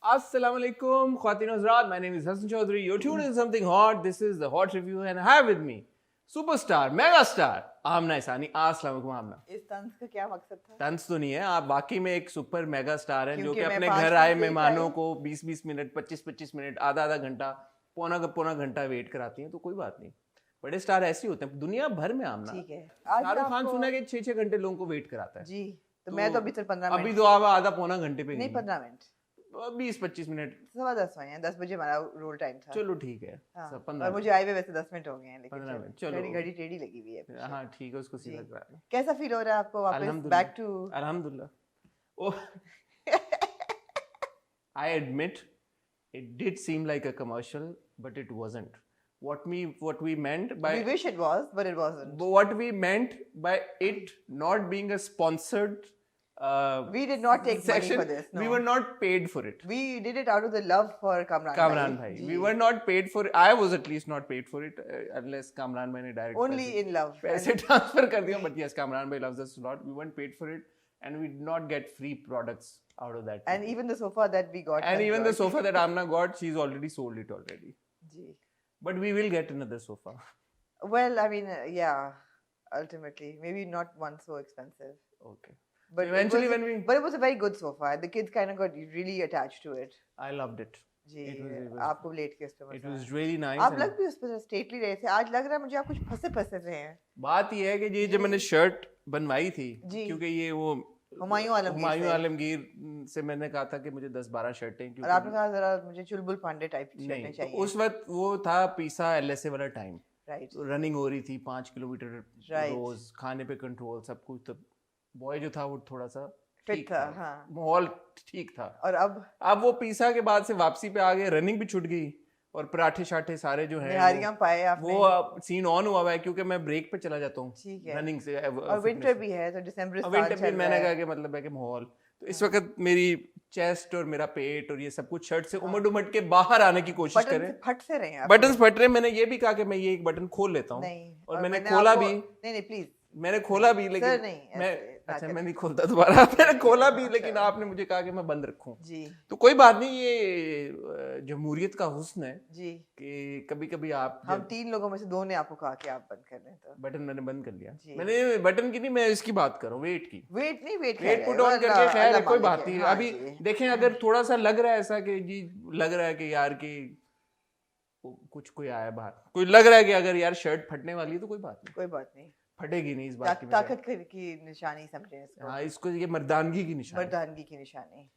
Assalamualaikum, Khwatin Hazrat. My name is Hassan Chaudhary. You're tuned in something hot. This is the Hot Review, and I have with me superstar, megastar, Amna Isani. Assalamualaikum Amna. इस तंज का क्या मकसद था? तंज तो नहीं है, आप वाकई में एक सुपर मेगा स्टार हैं जो कि क्योंकि अपने मैं घर 5 आए मिनट मेहमानों लेट को 20-20 मिनट, 25-25 मिनट, आधा घंटा, पौना घंटा वेट कराती हैं, तो कोई बात नहीं। बड़े स्टार ऐसे ही होते हैं दुनिया भर में। आमना, ठीक है। शाहरुख खान सुना कि 6-6 घंटे लोगों को वेट कराता है जी, तो मैं तो अभी सिर्फ 15 अभी मिनट तो आप आधा पौना घंटे पे नहीं 15 मिनट 20-25 मिनट 10:15 हुए हैं। 10 बजे हमारा रोल टाइम था। चलो ठीक है। हाँ, सब और 15 मुझे आए हुए वैसे 10 मिनट हो गए हैं, लेकिन 15 मिनट चलो घड़ी टेढ़ी लगी हुई है। हाँ ठीक है, उसको सीधा जी। करा दें। कैसा फील हो रहा है आपको वापस अल्हम्दुलिल्लाह बैक टू? अल्हम्दुलिल्लाह। ओह, I admit it did seem like a commercial, but it wasn't. What we meant by We wish it was, but it wasn't. what we meant by it not being a sponsored We did not take money section, for this. No. we were not paid for it. We did it out of the love for Kamran Bhai. जी. We were not paid for it. I was at least not paid for it unless Kamran Bhai ne direct Only in love. पैसे transfer कर दिया, but yes, Kamran Bhai loves us a lot. We weren't paid for it, and we did not get free products out of that. And even the sofa that we got. And thank even the God. sofa that Amna got, she's already sold it already. जी. But we will get another sofa. Well, I mean, yeah. Ultimately, maybe not one so expensive. Okay. But Eventually, but it was a very good sofa. The kids kind of got really attached to it. I loved it. जी, It was- आपको late के उस पे It मजा was आया। really nice. आप and लग भी उस पर स्टेटली रहे थे। आज लग रहा है मुझे आप कुछ फंसे रहे हैं। बात ये है कि ये जब मैंने शर्ट बनवाई थी, जी। क्योंकि ये वो हुमायूं आलमगीर से मैंने कहा था कि मुझे 10-12 शर्टें, और आपने कहा जरा मुझे चुलबुल पांडे टाइप की नहीं, शर्टें तो चाहिए। उस वक्त वो था पीसा LSA वाला टाइम, राइट। रनिंग हो रही थी 5 किलोमीटर Right. रोज, खाने पे कंट्रोल, सब कुछ। तो बॉय जो था वो थोड़ा सा फिट ठीक था, हाँ। माहौल ठीक था। और अब वो पीसा के बाद से वापसी पे आ गए, रनिंग भी छूट गई, और पराठे शाठे सारे जो हैं निहारियां पाए आपने। वो सीन ऑन हुआ है, क्योंकि मैं ब्रेक पे चला जाता हूँ ठीक है। रनिंग से। और विंटर भी है तो दिसंबर स्टार्ट विंटर भी चल मैंने रहा कहा है। कि मतलब है कि माहौल तो इस वक्त मेरी चेस्ट और मेरा पेट और ये सब कुछ शर्ट से उमड़ उमड़ के बाहर आने की कोशिश बटन करें। से फट से रहे हैं आप। बटन फट रहे। मैंने ये भी कहा कि मैं ये एक बटन खोल लेता हूँ, नहीं, और मैंने खोला भी। नहीं प्लीज मैंने खोला भी, लेकिन सर नहीं, मैं ऐसे ना अच्छा करें। मैं नहीं खोलता दोबारा। मैंने खोला भी, लेकिन आपने मुझे कहा कि मैं बंद रखूं। जी तो कोई बात नहीं, ये जमहूरियत का हुस्न है जी। कि कभी कभी आप हम 3 लोगों में से 2 ने आपको कहा कि आप बंद कर लें तो बटन मैंने बंद कर लिया। जी। मैंने बटन की नहीं, मैं इसकी बात कर रहा हूँ, वेट की। वेट पुट ऑन करके खैर है, कोई बात नहीं। अभी देखें, अगर थोड़ा सा लग रहा है ऐसा कि जी लग रहा है कि यार की कुछ कोई आया बाहर, कोई लग रहा है कि अगर यार शर्ट फटने वाली है, तो कोई बात नहीं, फटेगी नहीं। इस बात की ताकत की निशानी समझे इसको। हाँ, इसको ये मर्दानगी की निशानी। मर्दानगी की निशानी।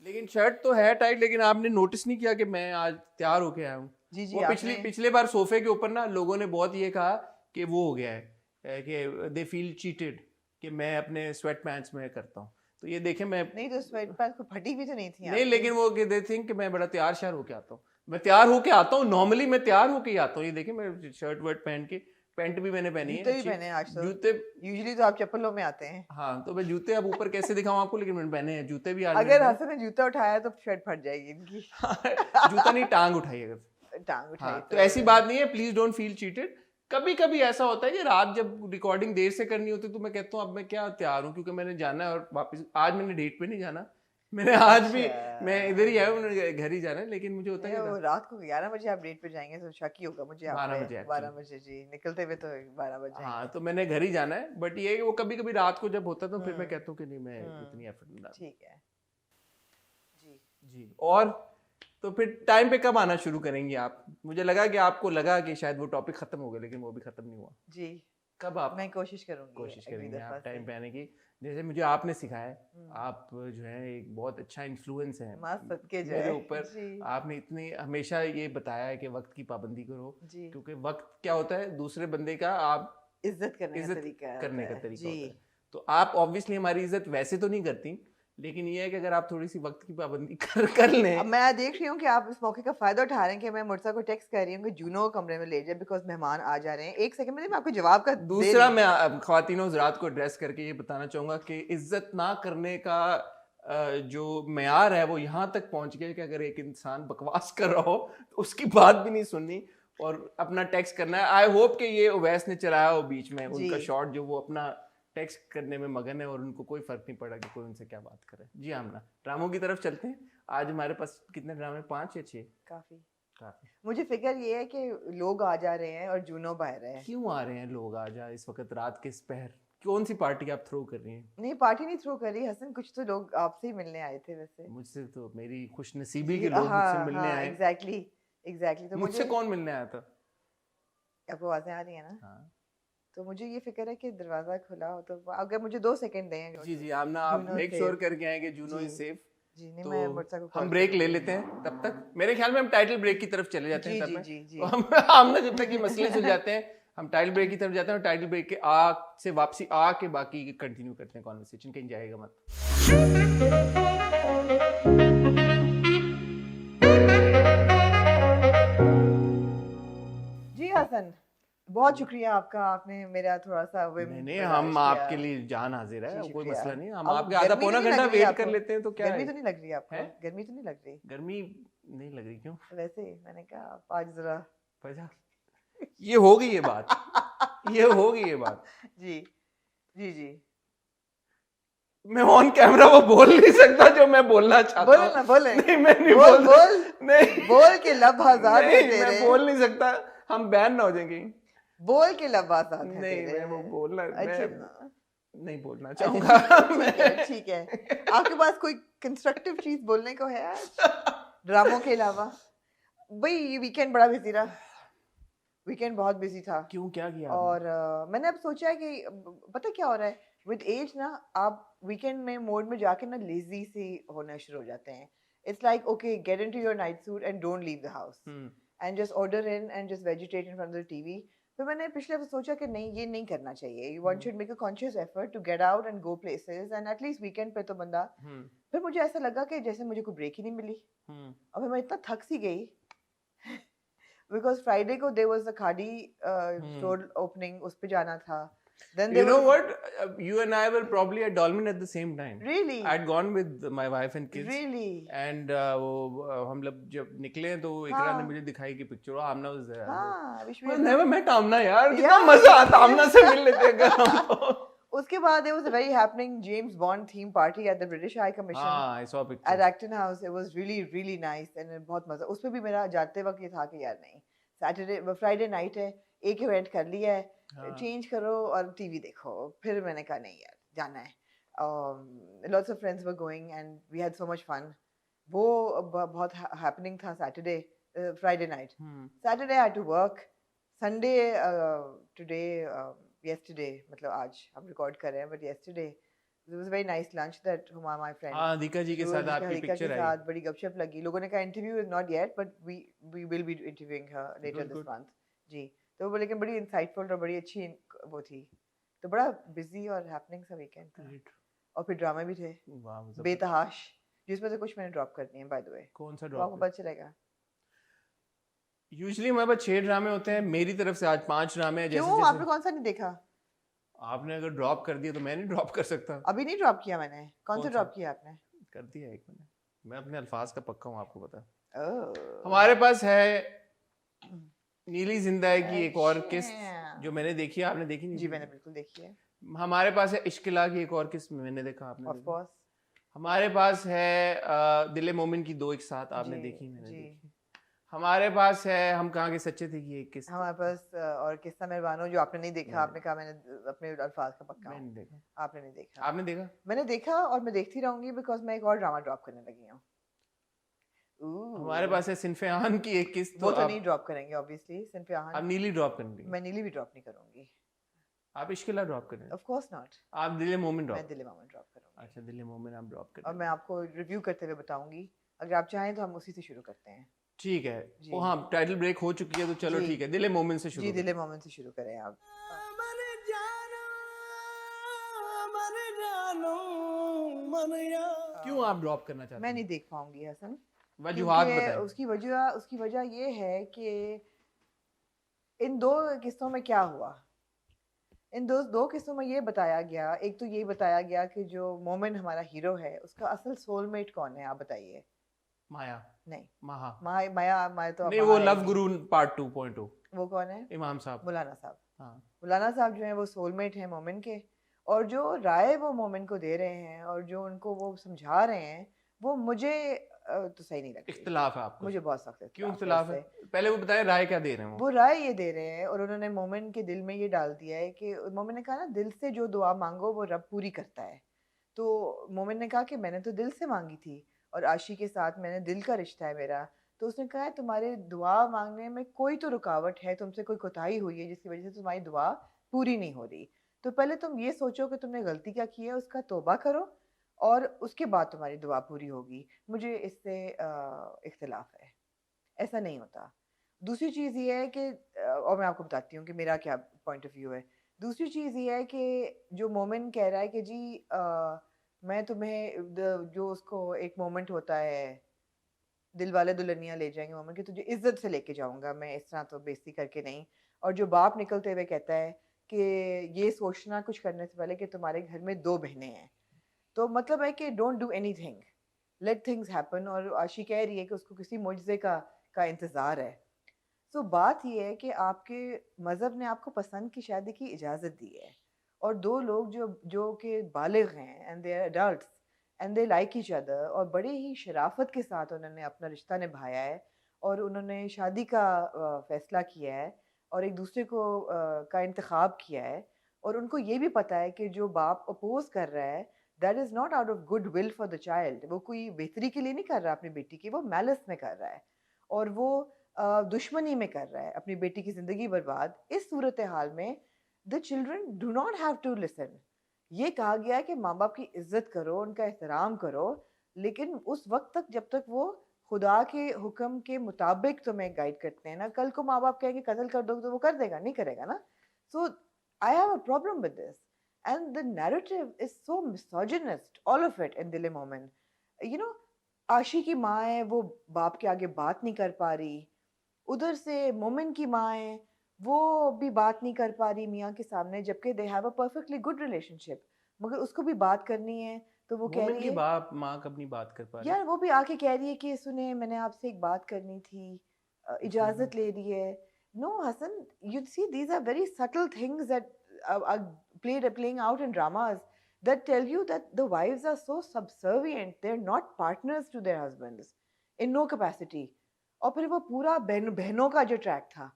लेकिन शर्ट तो है टाइट, लेकिन आपने नोटिस नहीं किया कि मैं आज तैयार होके आया हूँ। जी जी। वो पिछली बार सोफे के ऊपर ना लोगों ने बहुत ये कहा कि वो हो गया है कि दे फील चीटेड कि मैं अपने स्वेट पैंट्स में करता हूँ। तो ये देखें, मैं नहीं तो स्वेट पैंट को फटी भी तो नहीं थी नहीं, लेकिन वो कि दे थिंक कि मैं बड़ा तैयार श्यार होके आता हूँ। मैं तैयार होके आता हूँ, नॉर्मली मैं तैयार होके ही आता हूँ। ये देखें, मैं शर्ट वर्ट पहन के, पैंट भी मैंने पहनी है, जूते भी पहने आज तो। जूते यूजुअली तो आप चप्पलों में आते हैं। हाँ, तो मैं जूते अब ऊपर कैसे दिखाऊं आपको, लेकिन मैंने पहने हैं जूते भी। आज अगर हसन ने जूता उठाया तो शर्ट फट जाएगी इनकी। जूता नहीं, टांग उठाई अगर टांग उठाई हाँ, तो ऐसी बात नहीं है। Please don't feel cheated. कभी कभी ऐसा होता है कि रात जब रिकॉर्डिंग देर से करनी होती है, तो मैं कहता हूँ अब मैं क्या तैयार हूँ, क्योंकि मैंने जाना है। और वापस आज मैंने डेट पे नहीं जाना, मैंने आज भी मैं इधर ही आया हूँ, मैंने घर ही जाना है। लेकिन मुझे होता है वो रात को 11 बजे आप डेट पे जाएंगे तो शक ही होगा मुझे। 12 बजे जी, निकलते हुए तो 12 बजे। हाँ, तो मैंने घर ही जाना है। बट ये वो कभी कभी रात को जब होता है, तो फिर मैं कहता हूँ कि नहीं, मैं इतनी एफर्ट नहीं डालता। ठीक है जी। और तो फिर टाइम पे कब आना शुरू करेंगे आप? मुझे लगा कि आपको लगा कि शायद वो टॉपिक खत्म हो गया, लेकिन वो भी खत्म नहीं हुआ जी। कब आप मैं कोशिश करूंगी करेंगे आप टाइम पे आने की? जैसे मुझे आपने सिखाया, आप जो है एक बहुत अच्छा इन्फ्लुएंस है मेरे ऊपर। आपने इतनी हमेशा ये बताया है कि वक्त की पाबंदी करो, क्योंकि वक्त क्या होता है, दूसरे बंदे का आप इज्जत करने का तरीका होता है। तो आप ऑब्वियसली हमारी इज्जत वैसे तो नहीं करती, लेकिन ये है कि अगर आप थोड़ी सी वक्त की पाबंदी कर लें। अब मैं देख रही हूँ कि आप इस मौके का फायदा उठा रहे हैं कि मैं मुर्तजा को टेक्स्ट कर रही हूँ कि जूनो को कमरे में ले जाए, बिकॉज मेहमान आ जा रहे हैं। एक सेकंड में मैं आपको जवाब का दूसरा, मैं ख्वातीन हज़रात को एड्रेस करके ये बताना चाहूंगा कि इज्जत ना करने का जो मेयार है वो यहाँ तक पहुंच गया कि अगर एक इंसान बकवास कर रहा हो तो उसकी बात भी नहीं सुननी और अपना टेक्स्ट करना है। आई होप कि ये उवैस ने चलाया हो बीच में उनका शॉट, जो वो अपना टेक्स्ट करने में मगन है और उनको कोई फर्क नहीं पड़ा कि कोई उनसे क्या बात करे। जी आमना, ड्रामों की तरफ चलते हैं। आज हमारे पास कितने ड्रामे, 5 या 6? काफी। काफी। मुझे फिक्र ये है कि लोग आ जा रहे हैं और जूनो बह रहे हैं। क्यों आ रहे हैं लोग आज इस वक्त रात के इस पहर? कौन सी पार्टी आप थ्रो कर रही हैं? नहीं, पार्टी नहीं थ्रो कर रही हसन, कुछ तो लोग आपसे ही मिलने आए थे वैसे। मुझसे तो मेरी खुशनसीबी के लोग मुझसे मिलने आए। एग्जैक्टली। तो मुझसे कौन मिलने आया था? आपको आवाजें आ रही है ना? हाँ। तो मुझे ये फिक्र है कि दरवाजा खुला हो तो अगर मुझे 2 सेकंड दें। जी जी आमना, आप मेक श्योर करके आएंगे जूनो इज सेफ। जी नहीं, तो मैं मुर्तजा को हम ब्रेक ले लेते हैं तब तक। मेरे ख्याल में हम टाइटल ब्रेक की तरफ चले जाते हैं तब में। जी। तो हम आमना जब तक ये मसले सुल जाते हैं हम टाइटल ब्रेक की तरफ जाते हैं और टाइटल ब्रेक के से वापसी आके बाकी कंटिन्यू करते हैं कॉन्वर्सेशन। कहीं जाएगा मत। जी हसन, बहुत शुक्रिया आपका, आपने मेरा थोड़ा सा नहीं हम आपके लिए जान हाजिर है, कोई मसला नहीं। हम आपके आधा गर्मी पौना तो नहीं घंटा लग रही वेट आपको? कर लेते हैं तो क्या गर्मी है? तो नहीं लग रही आपको? है? गर्मी तो नहीं लग रही? गर्मी नहीं लग रही, क्यों? वैसे मैंने कहा आप आज जरा पजा ये हो गई ये बात। ये हो गई ये बात। जी जी जी। मैं ऑन कैमरा वो बोल नहीं सकता जो मैं बोलना चाहता हूँ। बोले ना, बोले। नहीं मैं नहीं बोल नहीं बोल के लब आजाद है नहीं, तेरे। मैं बोल नहीं सकता, हम बैन ना हो जाएंगे। बोल के लब आजाद है नहीं तेरे। मैं वो बोलना अच्छा मैं नहीं बोलना चाहूंगा। ठीक है। आपके पास कोई कंस्ट्रक्टिव चीज बोलने को है आज ड्रामों के अलावा? भाई ये वीकेंड बड़ा बिजी रहा, वीकेंड बहुत बिजी था। क्यों, क्या किया और मैंने अब सोचा है कि पता क्या हो रहा है विद एज ना, आप वीकेंड में मोड में जाके ना लेजी सी होना शुरू हो जाते हैं। It's like okay, get into your night suit and don't leave the house and just order in and just vegetate in front of the TV. फिर मैंने पिछले हफ्ते सोचा कि नहीं, ये नहीं करना चाहिए। One should make a conscious effort to get out and go places and at least weekend पे तो बंदा। फिर मुझे ऐसा लगा कि जैसे मुझे कोई ब्रेक ही नहीं मिली। और फिर मैं इतना थक सी गई बिकॉज फ्राइडे को देयर वाज अ खाड़ी स्टोर ओपनिंग, उस पे जाना था। Then you know what? You and I were probably at Dolmen at the same time. Really? I'd gone with my wife and kids. Really? And हम लोग जब निकले तो इकरा ने मुझे दिखाई की पिक्चर, आमना was there. हाँ, never met आमना यार, कितना मजा आता आमना से मिल लेते अगर हम तो। उसके बाद there was a very happening James Bond theme party at the British High Commission. हाँ, I saw pictures. At Acton House. It was really really nice and बहुत मजा। उसमें भी मेरा जाते वक्त ये था कि यार नहीं, Saturday Friday night है, एक इवेंट कर लिया है, चेंज करो और टीवी देखो। फिर मैंने कहा नहीं यार, जाना है। Lots of friends were going and we had so much fun. वो बहुत happening था Saturday, Friday night. Saturday I had to work. Sunday today yesterday, मतलब आज हम रिकॉर्ड कर रहे हैं, but yesterday it was a very nice lunch that Huma my friend. हाँ, दीका जी के साथ आपकी पिक्चर आई। साथ बड़ी गपशप लगी। लोगों ने कहा interview is not yet, but we will be interviewing her later this month. जी, तो वो लेकिन बड़ी इंसाइटफुल और बड़ी अच्छी वो थी। तो बड़ा बिजी और हैपनिंग सा वीकेंड था। और फिर ड्रामे भी थे बेतहाश, जिसमें से कुछ मैंने ड्रॉप करनी है बाय द वे। कौन सा ड्रॉप? आपको पता चलेगा। यूजुअली हमारे पास 6 ड्रामे होते हैं, मेरी तरफ से आज 5 ड्रामे हैं। क्यों, आपने कौन सा नहीं देखा? आपने अगर ड्रॉप कर दिया तो मैं नहीं ड्रॉप कर सकता। अभी नहीं ड्रॉप किया मैंने। कौन सा ड्रॉप किया आपने? कर दिया एक मैंने। मैं अपने अल्फाज का पक्का हूँ, आपको पता। हमारे पास है नीली जिंदा की एक और किस्त जो मैंने देखी है, आपने देखी नहीं? जी मैंने बिल्कुल देखी है। हमारे पास है इश्किला की एक और किस्त, मैंने देखा, आपने ऑफ कोर्स। हमारे पास है दिले मोमिन की 2 एक साथ, आपने देखी? मैंने देखी। हमारे पास है हम कहाँ के सच्चे थे की एक किस्त। हमारे पास और किस्सा मेहरबानो जो आपने नहीं देखा। आपने कहा मैंने अपने अल्फाज का पक्का। मैंने देखा। आपने नहीं देखा। आपने देखा? मैंने देखा और मैं देखती रहूंगी बिकॉज मैं एक और ड्रामा ड्रॉप करने लगी हूँ। हमारे पास है सिनफेहान की एक किस्त। वो तो नहीं ड्रॉप करेंगे ऑब्वियसली। सिनफेहान आप नीली ड्रॉप करेंगे? मैं नीली भी ड्रॉप नहीं करूंगी। आप इश्किला ड्रॉप करेंगे? Of course not. आप दिले मोमिन ड्रॉप? मैं दिले मोमिन ड्रॉप करूंगी। अच्छा, दिले मोमिन आप ड्रॉप करेंगे। और मैं आपको रिव्यू करते हुए बताऊंगी, अगर आप चाहें तो हम उसी से शुरू करते हैं। ठीक है। वो हाँ, टाइटल ब्रेक हो चुकी है तो चलो ठीक है, दिले मोमिन से शुरू। जी, दिले मोमिन से शुरू करें आप। क्यों आप ड्रॉप करना चाहते हैं? मैं नहीं देख पाऊंगी हसन। वजूहात बताएं। उसकी वजह ये है कि इन 2 किस्तों में क्या हुआ। इन दो किस्तों में ये बताया गया, एक तो ये बताया गया कि जो मोमिन हमारा हीरो है उसका असल सोलमेट कौन है, आप बताइए। माया? नहीं, माया तो नहीं, वो लव गुरु पार्ट 2.0। वो कौन है? इमाम साहब, मौलाना साहब। हाँ। मौलाना साहब जो है वो सोलमेट है मोमिन के, और जो राय वो मोमेंट को दे रहे हैं और जो उनको वो समझा रहे हैं वो मुझे तो सही नहीं लगती। इख्तिलाफ है आपको? मुझे बहुत सख्त क्यों इख्तिलाफ इख्तिलाफ है? है। पहले वो बताए राय क्या दे रहे हैं वो राय ये दे रहे हैं और उन्होंने मोमेंट के दिल में ये डाल दिया है कि मोमेंट ने कहा ना दिल से जो दुआ मांगो वो रब पूरी करता है। तो मोमेंट ने कहा कि मैंने तो दिल से मांगी थी और आशी के साथ मैंने दिल का रिश्ता है मेरा। तो उसने कहा है तुम्हारे दुआ मांगने में कोई तो रुकावट है, तुमसे कोई कोताही हुई है जिसकी वजह से तुम्हारी दुआ पूरी नहीं हो रही। तो पहले तुम ये सोचो कि तुमने गलती क्या की है, उसका तौबा करो और उसके बाद तुम्हारी दुआ पूरी होगी। मुझे इससे इख्तिलाफ है, ऐसा नहीं होता। दूसरी चीज़ ये है कि और मैं आपको बताती हूँ कि मेरा क्या पॉइंट ऑफ व्यू है। दूसरी चीज़ ये है कि जो मोमेंट कह रहा है कि जी मैं तुम्हें जो उसको एक मोमेंट होता है दिल वाले दुल्हनिया ले जाएंगे मोमेंट कि तुझे इज्जत से लेके जाऊंगा मैं, इस तरह तो बेइज्जती करके नहीं। और जो बाप निकलते हुए कहता है कि ये सोचना कुछ करने से पहले कि तुम्हारे घर में 2 बहनें हैं। तो मतलब है कि don't do anything, let things happen. और आशी कह रही है कि उसको किसी मुआजिज़े का इंतज़ार है। सो बात ये है कि आपके मज़हब ने आपको पसंद की शादी की इजाज़त दी है और 2 लोग जो जो कि बालिग हैं and they are adults and they like each other और बड़े ही शराफत के साथ उन्होंने अपना रिश्ता निभाया है और उन्होंने शादी का फ़ैसला किया है और एक दूसरे को का इंतखाब किया है। और उनको ये भी पता है कि जो बाप अपोज़ कर रहा है that is not out of good will for the child. वो कोई बेहतरी के लिए नहीं कर रहा अपनी बेटी की, वो मैलिस में कर रहा है और वो दुश्मनी में कर रहा है अपनी बेटी की ज़िंदगी बर्बाद। इस सूरत हाल में the children do not have to listen. ये कहा गया है कि माँ बाप की इज्जत करो, उनका एहतराम करो, लेकिन उस वक्त तक जब तक वो खुदा के हुक्म के मुताबिक तुम्हें गाइड करते हैं ना। कल को माँ बाप कहेंगे कत्ल कर दो तो वो कर देगा, नहीं करेगा ना। So I have a problem with this and the narrative is so misogynist, all of it in Dil Momin. You know आशी की माँ है, वो बाप के आगे बात नहीं कर पा रही। उधर से मोमिन की माँ है, वो भी बात नहीं कर पा रही मियाँ के सामने, जबकि दे have a perfectly good relationship, मगर उसको भी बात करनी है। तो वो कह मोमिन रही की है बाप माँ कब नहीं बात कर पा रही? यार, वो भी आके कह रही है कि सुने मैंने आपसे एक बात करनी थी, इजाजत ले रही है। No Hasan, you see these are very subtle things that are playing out in dramas that tell you that the wives are so subservient, they're not partners to their husbands in no capacity। और फिर वो पूरा बहनों का जो track था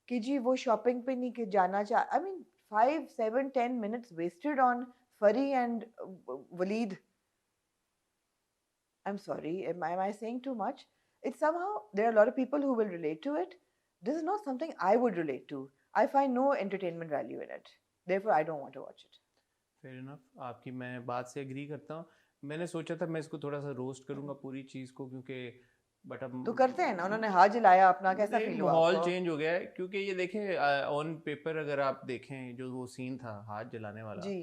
कि जी वो शॉपिंग पे नहीं जाना चाह, I mean 5, 7, 10 minutes wasted on Fari and Waleed. I'm sorry, am I saying too much? It's somehow, there are a lot of people who will relate to it. This is not something I would relate to. I find no entertainment value in it. Therefore, I don't want to watch it. Fair enough, आपकी मैं बात से agree करता हूँ। मैंने सोचा था मैं इसको थोड़ा सा रोस्ट करूंगा पूरी चीज़ को, क्योंकि बट अब तो करते हैं ना, उन्होंने हाथ जलाया अपना, कैसा नहीं, फील हुआ माहौल आपको? चेंज हो गया है। क्योंकि ये देखें ऑन पेपर अगर आप देखें जो वो सीन था हाथ जलाने वाला, जी,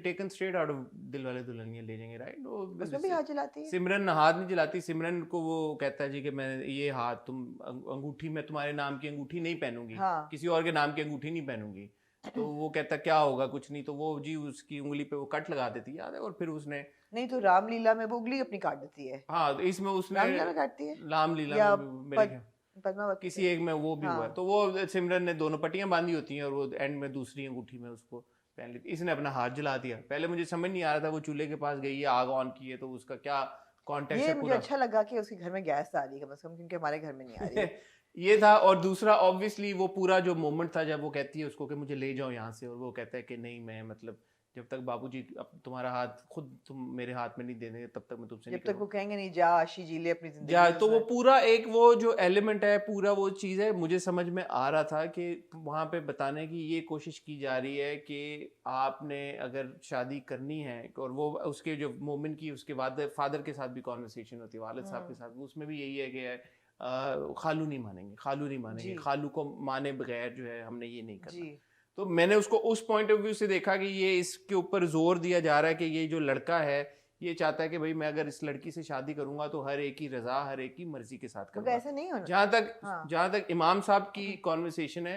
टेकन स्ट्रेट आउट ऑफ दिल वाले दुल्हनिया ले जाएंगे, राइट? उसमें भी हाथ जलाती है। सिमरन हाथ नहीं जलाती। सिमरन को वो कहता है जी कि मैं ये हाथ तुम अंगूठी, मैं तुम्हारे नाम की अंगूठी नहीं पहनूंगी, हाँ, किसी और के नाम की अंगूठी नहीं पहनूंगी। तो वो कहता क्या होगा, कुछ नहीं। तो वो जी उसकी उंगली पे वो कट लगा देती है, याद है? और फिर उसने नहीं तो रामलीला में वो उंगली अपनी काट देती है। हाँ, तो इसमें उसने रामलीला में काटती है रामलीला या में मेरे ख्याल पद्मावती किसी एक में वो भी हुआ है। हाँ। तो वो सिमरन ने दोनों पट्टियां बांधी होती हैं और वो एंड में दूसरी अंगूठी में उसको पहन लेती। इसने अपना हाथ जला दिया। पहले मुझे समझ नहीं आ रहा था, वो चूल्हे के पास गई है, आग ऑन की है, तो उसका क्या कॉन्टेक्स्ट ये है मुझे पूरा। अच्छा लगा कि उसके घर में गैस आ रही है कम से कम, क्योंकि हमारे घर में नहीं आ रही। ये था। और दूसरा ऑब्वियसली वो पूरा जो मोमेंट था जब वो कहती है उसको कि मुझे ले जाओ यहाँ से, और वो कहता है कि नहीं, मैं मतलब जब तक बाबूजी अब तुम्हारा हाथ खुद तुम मेरे हाथ में नहीं देंगे तब तक मैं तुमसे जब नहीं तक वो कहेंगे नहीं जा आशी जी ले अपनी जिंदगी जा। तो वो उसमें। पूरा एक वो जो एलिमेंट है, पूरा वो चीज़ है, मुझे समझ में आ रहा था कि वहाँ पे बताने की ये कोशिश की जा रही है कि आपने अगर शादी करनी है, और वो उसके जो मोमेंट की उसके बाद फादर के साथ भी कॉन्वर्सेशन होती है, वालिद साहब के साथ, उसमें भी यही है कि खालू नहीं मानेंगे, खालू नहीं मानेंगे, जी, खालू को माने बगैर जो है हमने ये नहीं करना। जी, तो मैंने उसको उस पॉइंट ऑफ व्यू से देखा कि ये इसके ऊपर जोर दिया जा रहा है कि ये जो लड़का है ये चाहता है कि भाई मैं अगर इस लड़की से शादी करूंगा तो हर एक की रजा, हर एक की मर्जी के साथ मगर करूंगा। ऐसा नहीं होना। हाँ, जहां तक इमाम साहब की कॉन्वर्सेशन है,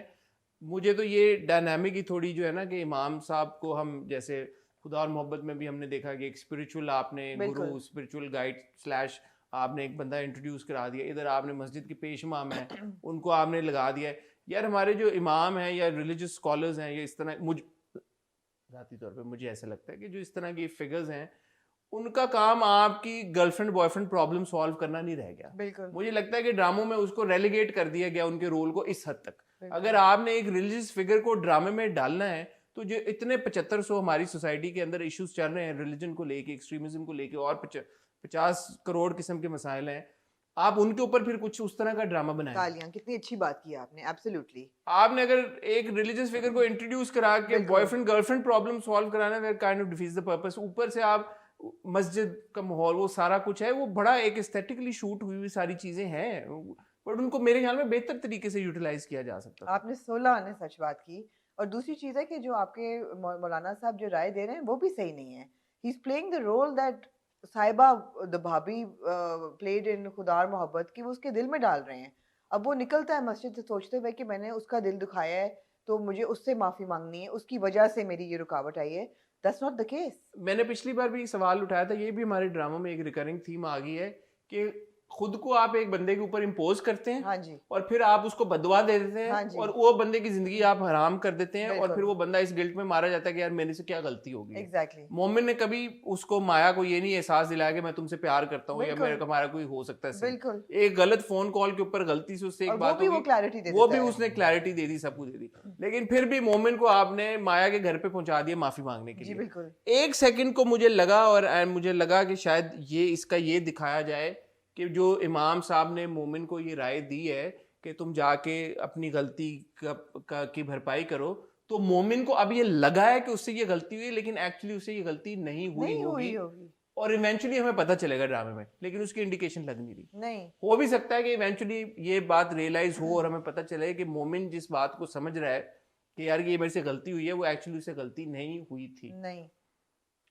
मुझे तो ये डायनामिक ही थोड़ी जो है ना कि इमाम साहब को हम जैसे खुदा और मोहब्बत में भी हमने देखा कि एक स्पिरिचुअल आपने गुरु, स्पिरिचुअल गाइड स्लैश आपने एक बंदा इंट्रोड्यूस करा दिया। इधर आपने मस्जिद के पेश इमाम है, उनको आपने लगा दिया है। यार हमारे जो इमाम हैं या रिलीजियस स्कॉलर्स हैं, या इस तरह ज़ाती तौर पे मुझे ऐसा लगता है कि जो इस तरह की फिगर्स हैं उनका काम आपकी गर्लफ्रेंड बॉयफ्रेंड प्रॉब्लम सॉल्व करना नहीं रह गया। बिल्कुल मुझे लगता है कि ड्रामों में उसको रेलीगेट कर दिया गया उनके रोल को इस हद तक। बिल्कुल। अगर आपने एक रिलीजियस फिगर को ड्रामे में डालना है तो जो इतने 7500 हमारी सोसाइटी के अंदर इश्यूज चल रहे हैं रिलीजन को लेके, एक्सट्रीमिज्म को लेके और 50 करोड़ किस्म के मसाइल हैं, आप उनके ऊपर फिर कुछ उस तरह का ड्रामा बनाएं। तालियां, कितनी अच्छी बात की आपने, एब्सोल्युटली। आपने अगर एक रिलीजियस फिगर को इंट्रोड्यूस करा के बिल्कुल। बॉयफ्रेंड गर्लफ्रेंड प्रॉब्लम सॉल्व कराना है, kind of defeats the purpose. ऊपर से आप मस्जिद का माहौल, वो सारा कुछ है, वो बड़ा एक एस्थेटिकली शूट हुई हुई सारी चीजें हैं, बट उनको मेरे ख्याल में बेहतर तरीके से यूटिलाइज किया जा सकता है। आपने 16 आने सच बात की। और दूसरी चीज़ है कि जो आपके मौलाना साहब जो राय दे रहे हैं वो भी सही नहीं है। He is playing the role that Sahiba the bhabhi played in Khuda Mohabbat की, वो उसके दिल में डाल रहे हैं। अब वो निकलता है मस्जिद से सोचते हुए कि मैंने उसका दिल दुखाया है तो मुझे उससे माफ़ी मांगनी है, उसकी वजह से मेरी ये रुकावट आई है। That's not the case. मैंने पिछली बार भी सवाल उठाया था, ये भी हमारे ड्रामा में एक रिकरिंग थीम आ गई है कि खुद को आप एक बंदे के ऊपर इम्पोज करते हैं, हाँ जी, और फिर आप उसको बदवा दे देते हैं, हाँ जी, और वो बंदे की जिंदगी आप हराम कर देते हैं, और बिल्कुल। फिर वो बंदा इस गिल्ट में मारा जाता है कि यार मेरे से क्या गलती हो गई। एग्जैक्टली। मोमिन ने कभी उसको, माया को ये नहीं एहसास दिलाया कि मैं तुमसे प्यार करता हूँ या बिल्कुल। मेरे हमारा कोई हो सकता है सीन। बिल्कुल। एक गलत फोन कॉल के ऊपर गलती से उससे और एक वो बात भी हो वो गई, क्लैरिटी दे वो देता भी है। उसने क्लैरिटी दे दी, सब कुछ दे दी, लेकिन फिर भी मोमिन को आपने माया के घर पे पहुंचा दिया माफी मांगने के जी लिए। बिल्कुल। एक सेकंड को मुझे लगा, और मुझे लगा कि शायद ये इसका ये दिखाया जाए कि जो इमाम साहब ने मोमिन को ये राय दी है कि तुम जाके अपनी गलती की भरपाई करो, तो मोमिन को अब ये लगा है कि उससे ये गलती हुई, लेकिन एक्चुअली उससे ये गलती नहीं हुई होगी, और इवेंचुअली हमें पता चलेगा ड्रामे में, लेकिन उसकी इंडिकेशन लग नहीं रही। नहीं हो भी सकता है कि इवेंचुअली ये बात रियलाइज हो और हमें पता चले कि मोमिन जिस बात को समझ रहा है कि यार ये मेरे से गलती हुई है, वो एक्चुअली उससे गलती नहीं हुई थी। नहीं।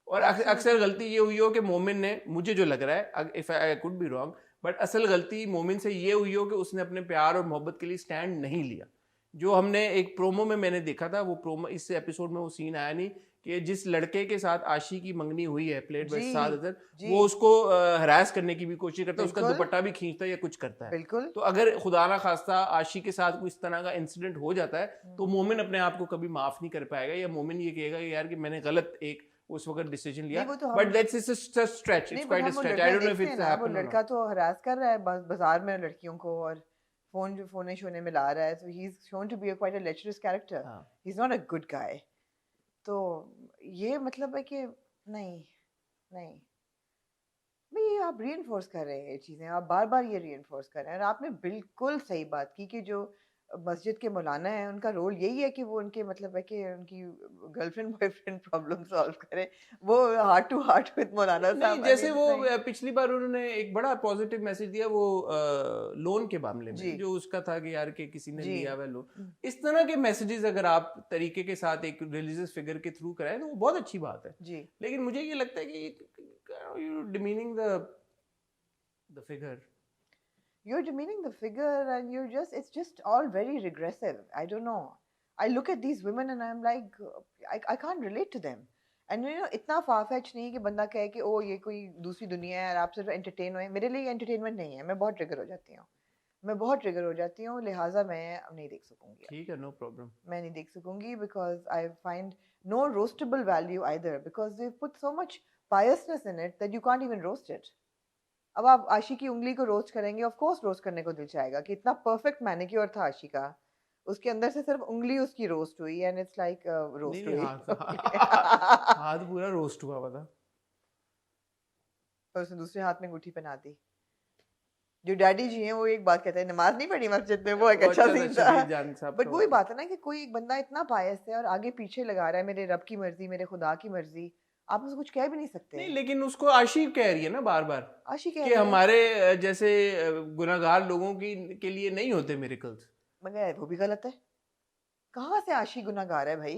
और अक्सर गलती ये हुई हो कि मोमिन ने, मुझे जो लग रहा है, if I could be wrong, but असल गलती मोमिन से ये हुई हो कि उसने अपने प्यार और मोहब्बत के लिए स्टैंड नहीं लिया। जो हमने एक प्रोमो में मैंने देखा था, वो प्रोमो, इस एपिसोड में वो सीन आया नहीं कि जिस लड़के के साथ आशी की मंगनी हुई है, प्लेड बाय साद अदर, वो उसको हरास करने की भी कोशिश करता है, उसका दुपट्टा भी खींचता है या कुछ करता है। बिल्कुल। तो अगर खुदा ना खास्ता आशी के साथ कोई इस तरह का इंसिडेंट हो जाता है, तो मोमिन अपने आप को कभी माफ नहीं कर पाएगा, या मोमिन ये कहेगा यार कि मैंने गलत एक उस वक्त डिसीजन लिया। But that's it's a stretch, it's quite a stretch, I don't know if it's happened. वो लड़का तो हरास कर रहा है बाजार में लड़कियों को, और फोन शोने में ला रहा है, so he's shown to be a quite a lecherous character. He's not a good guy. तो ये मतलब है कि नहीं नहीं भाई, आप रीइंफोर्स कर रहे हैं ये चीज़ें, आप बार बार ये रीइंफोर्स कर रहे हैं। और आपने बिल्कुल सही बात की कि जो मस्जिद के मौलाना है उनका रोल यही है कि वो उनके मतलब है कि उनकी गर्लफ्रेंड बॉयफ्रेंड प्रॉब्लम सॉल्व करें, वो हार्ट टू हार्ट विद मौलाना साहब। जैसे वो पिछली बार उन्होंने एक बड़ा पॉजिटिव मैसेज दिया, वो लोन के मामले में, जो उसका था कि यार के किसी ने लिया हुआ लोन। इस तरह के मैसेजेस अगर आप तरीके के साथ एक रिलीजियस फिगर के थ्रू कराएं तो वो बहुत अच्छी बात है जी। लेकिन मुझे ये लगता है कि you demeaning the figure, you're demeaning the figure, and it's just all very regressive. I don't know, I look at these women and I'm like, I can't relate to them. And you know, इतना far-fetched नहीं कि बंदा कहे कि ओ ये कोई दूसरी दुनिया है और आप सिर्फ एंटरटेन हुए। मेरे लिए एंटरटेनमेंट नहीं है, मैं बहुत ट्रिगर हो जाती हूँ, लिहाजा मैं नहीं देख सकूंगी। ठीक है, नो प्रॉब्लम, मैं नहीं देख सकूंगी, because I find no roastable value either, because they've put so much biasness in it that you can't even roast it. अब आप आशी की उंगली को रोस्ट करेंगे, ऑफ कोर्स रोस्ट करने को दिल चाहेगा कि इतना परफेक्ट मैनिक्योर था आशी का, उसके अंदर से सिर्फ उंगली उसकी रोस्ट हुई, एंड इट्स लाइक रोस्ट हुई। हाथ पूरा रोस्ट हुआ था, और उसने दूसरे हाथ में अंगूठी पहना दी। जो डैडी जी हैं वो एक बात कहते हैं, नमाज नहीं पढ़ी मस्जिद में, वो एक अच्छा सीन था। बट वही बात है ना कि कोई एक बंदा इतना बायस है और आगे पीछे लगा रहा है मेरे रब की मर्जी, मेरे खुदा की मर्जी, आप उसको कुछ कह भी नहीं सकते। नहीं, लेकिन उसको आशी कह रही है ना बार बार, आशी कह कि हमारे जैसे गुनाहगार लोगों के लिए नहीं होते मिरेकल्स। मगर वो भी गलत है। कहाँ से आशी गुनाहगार है भाई,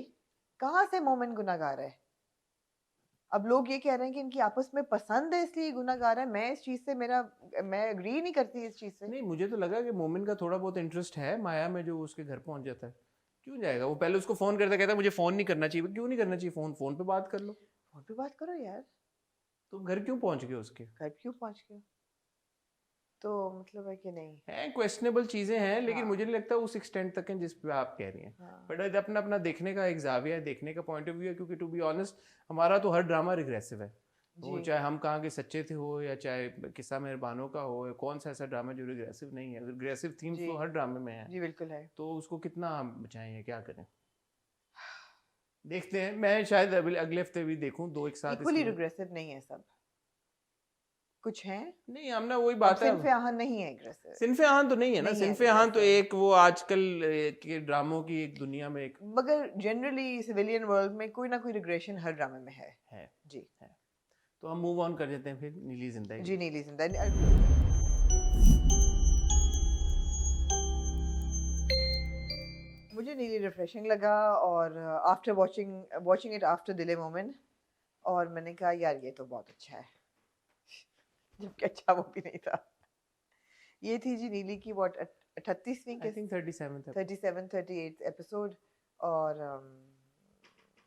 कहाँ से मोमिन गुनाहगार है? अब लोग ये कह रहे हैं कि इनकी आपस में पसंद है इसलिए गुनाहगार है। मैं इस चीज से मैं एग्री नहीं करती इस चीज से। नहीं, मुझे तो लगा कि मोमिन का थोड़ा बहुत इंटरेस्ट है माया में, जो उसके घर पहुंच जाता है। क्यों जाएगा वो? पहले उसको फोन करता, कहता मुझे फोन नहीं करना चाहिए। क्यों नहीं करना चाहिए फोन? फोन पे बात कर लो, फोन पे बात करो यार। तुम घर क्यों पहुंच गए उसके? घर क्यों पहुंच गए? तो मतलब है कि नहीं है, क्वेश्चनेबल चीजें हैं, लेकिन मुझे नहीं लगता उस एक्सटेंट तक हैं जिस पे आप कह रही हैं। बट अपना अपना देखने का एक जाविया है, देखने का पॉइंट ऑफ व्यू है, क्योंकि टू बी ऑनेस्ट हमारा तो हर ड्रामा रिग्रेसिव है। वो चाहे हम कहाँ के सच्चे थे हो, या चाहे किस्सा मेहरबानों का हो, कौन सा ऐसा ड्रामा जो रिग्रेसिव नहीं है। रिग्रेसिव थीम्स तो हर ड्रामे में है। जी बिल्कुल है। तो उसको कितना हम बचाएं, क्या करें, देखते हैं। मैं शायद अगले हफ्ते भी देखूं, 2 एक साथ। इक्वली रिग्रेसिव नहीं है सब, कुछ हैं नहीं, हम ना वही बात है, सिनफ़े आहन नहीं है एग्रेसिव। सिनफ़े आहन तो नहीं है ना, सिनफ़े आहन तो एक वो आजकल के ड्रामों की एक दुनिया में एक, मगर जनरली सिविलियन वर्ल्ड में कोई ना कोई रिग्रेशन हर ड्रामे में है जी है। तो हम मूव ऑन कर देते हैं फिर नीली जिंदगी। जी नीली जिंदगी। मुझे नीली रिफ्रेशिंग लगा, और आफ्टर वाचिंग इट आफ्टर दिले मोमिन, और मैंने कहा यार ये तो बहुत अच्छा है, जबकि अच्छा वो भी नहीं था। ये थी जी नीली की 38वीं आई थिंक 38 एपिसोड, और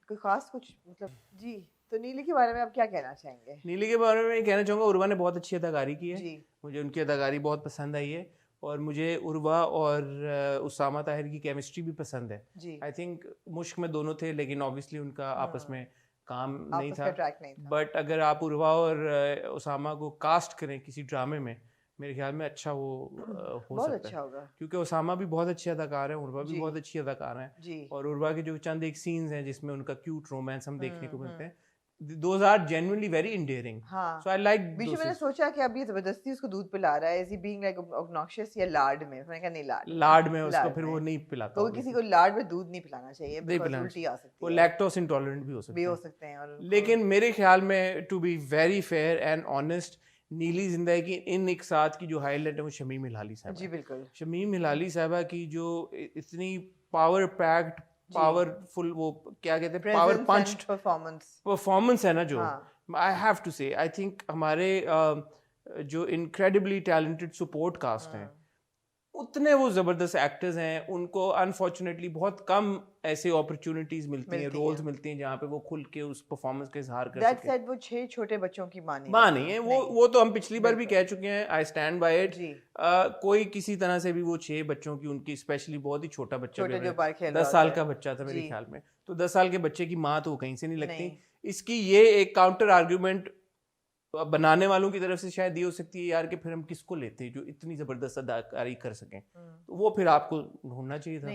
कोई खास कुछ मतलब जी। तो नीली के बारे में आप क्या कहना चाहेंगे? नीली के बारे में कहना चाहूँगा, उर्वा ने बहुत अच्छी अदाकारी की है जी। मुझे उनकी अदाकारी बहुत पसंद आई है, और मुझे उर्वा और उसामा ताहिर की केमिस्ट्री भी पसंद है जी। आई थिंक मुश्क में दोनों थे, लेकिन ऑब्वियसली उनका आपस में काम नहीं आपस का ट्रैक नहीं था। बट अगर आप उर्वा और उसामा को कास्ट करें किसी ड्रामे में, मेरे ख्याल में अच्छा वो हो बहुत सकता अच्छा है, होगा। क्योंकि उसामा भी बहुत अच्छे अदाकार हैं, उर्वा भी जी। बहुत अच्छी अदाकार हैं, जी। और उर्वा के जो चंद एक सीन्स हैं जिसमें उनका क्यूट रोमांस हम देखने को मिलते हैं, those are genuinely very endearing. हाँ। So I like बीच में those मैंने scenes. सोचा कि अब ये जबरदस्ती उसको दूध पिला रहा है, is he being like obnoxious या लाड में? मैंने कहा नहीं लाड में उसको लाड फिर में। वो नहीं पिलाता, तो किसी को लाड में दूध नहीं पिलाना चाहिए, नहीं because पिलाना उल्टी आ सकती वो है। लैक्टोस इंटॉलरेंट भी हो सकते हैं, और लेकिन मेरे ख्याल में to be very fair and honest, नीली जिंदगी की इन एक साथ की जो हाईलाइट है वो शमीम हिलाली साहब जी बिल्कुल। शमीम हिलाली साहबा की जो इतनी पावर पैक्ड, पावरफुल, वो क्या कहते हैं, पावर पंच्ड परफॉर्मेंस है ना, जो आई हैव टू से, आई थिंक हमारे जो इनक्रेडिबली टैलेंटेड सपोर्ट कास्ट हैं, उतने वो जबरदस्त एक्टर्स हैं, उनको अनफॉर्चुनेटली बहुत कम ऐसे अपॉर्चुनिटीज मिलती हैं, रोल्स मिलती हैं जहाँ पे वो खुल के उस परफॉर्मेंस का इजहार कर सकें। वो 6 छोटे बच्चों की माँ नहीं है, वो तो हम पिछली बार भी कह चुके हैं, आई स्टैंड बाय इट। कोई किसी तरह से भी वो 6 बच्चों की, उनकी स्पेशली बहुत ही छोटा बच्चा, 10 साल का बच्चा था मेरे ख्याल में, तो 10 साल के बच्चे की माँ तो कहीं से नहीं लगती। इसकी ये एक काउंटर आर्ग्यूमेंट बनाने वालों की तरफ से शायद ये हो सकती है यार कि फिर हम किसको लेते हैं जो इतनी जबरदस्त अदाकारी कर सकें, तो वो फिर आपको ढूंढना चाहिए था।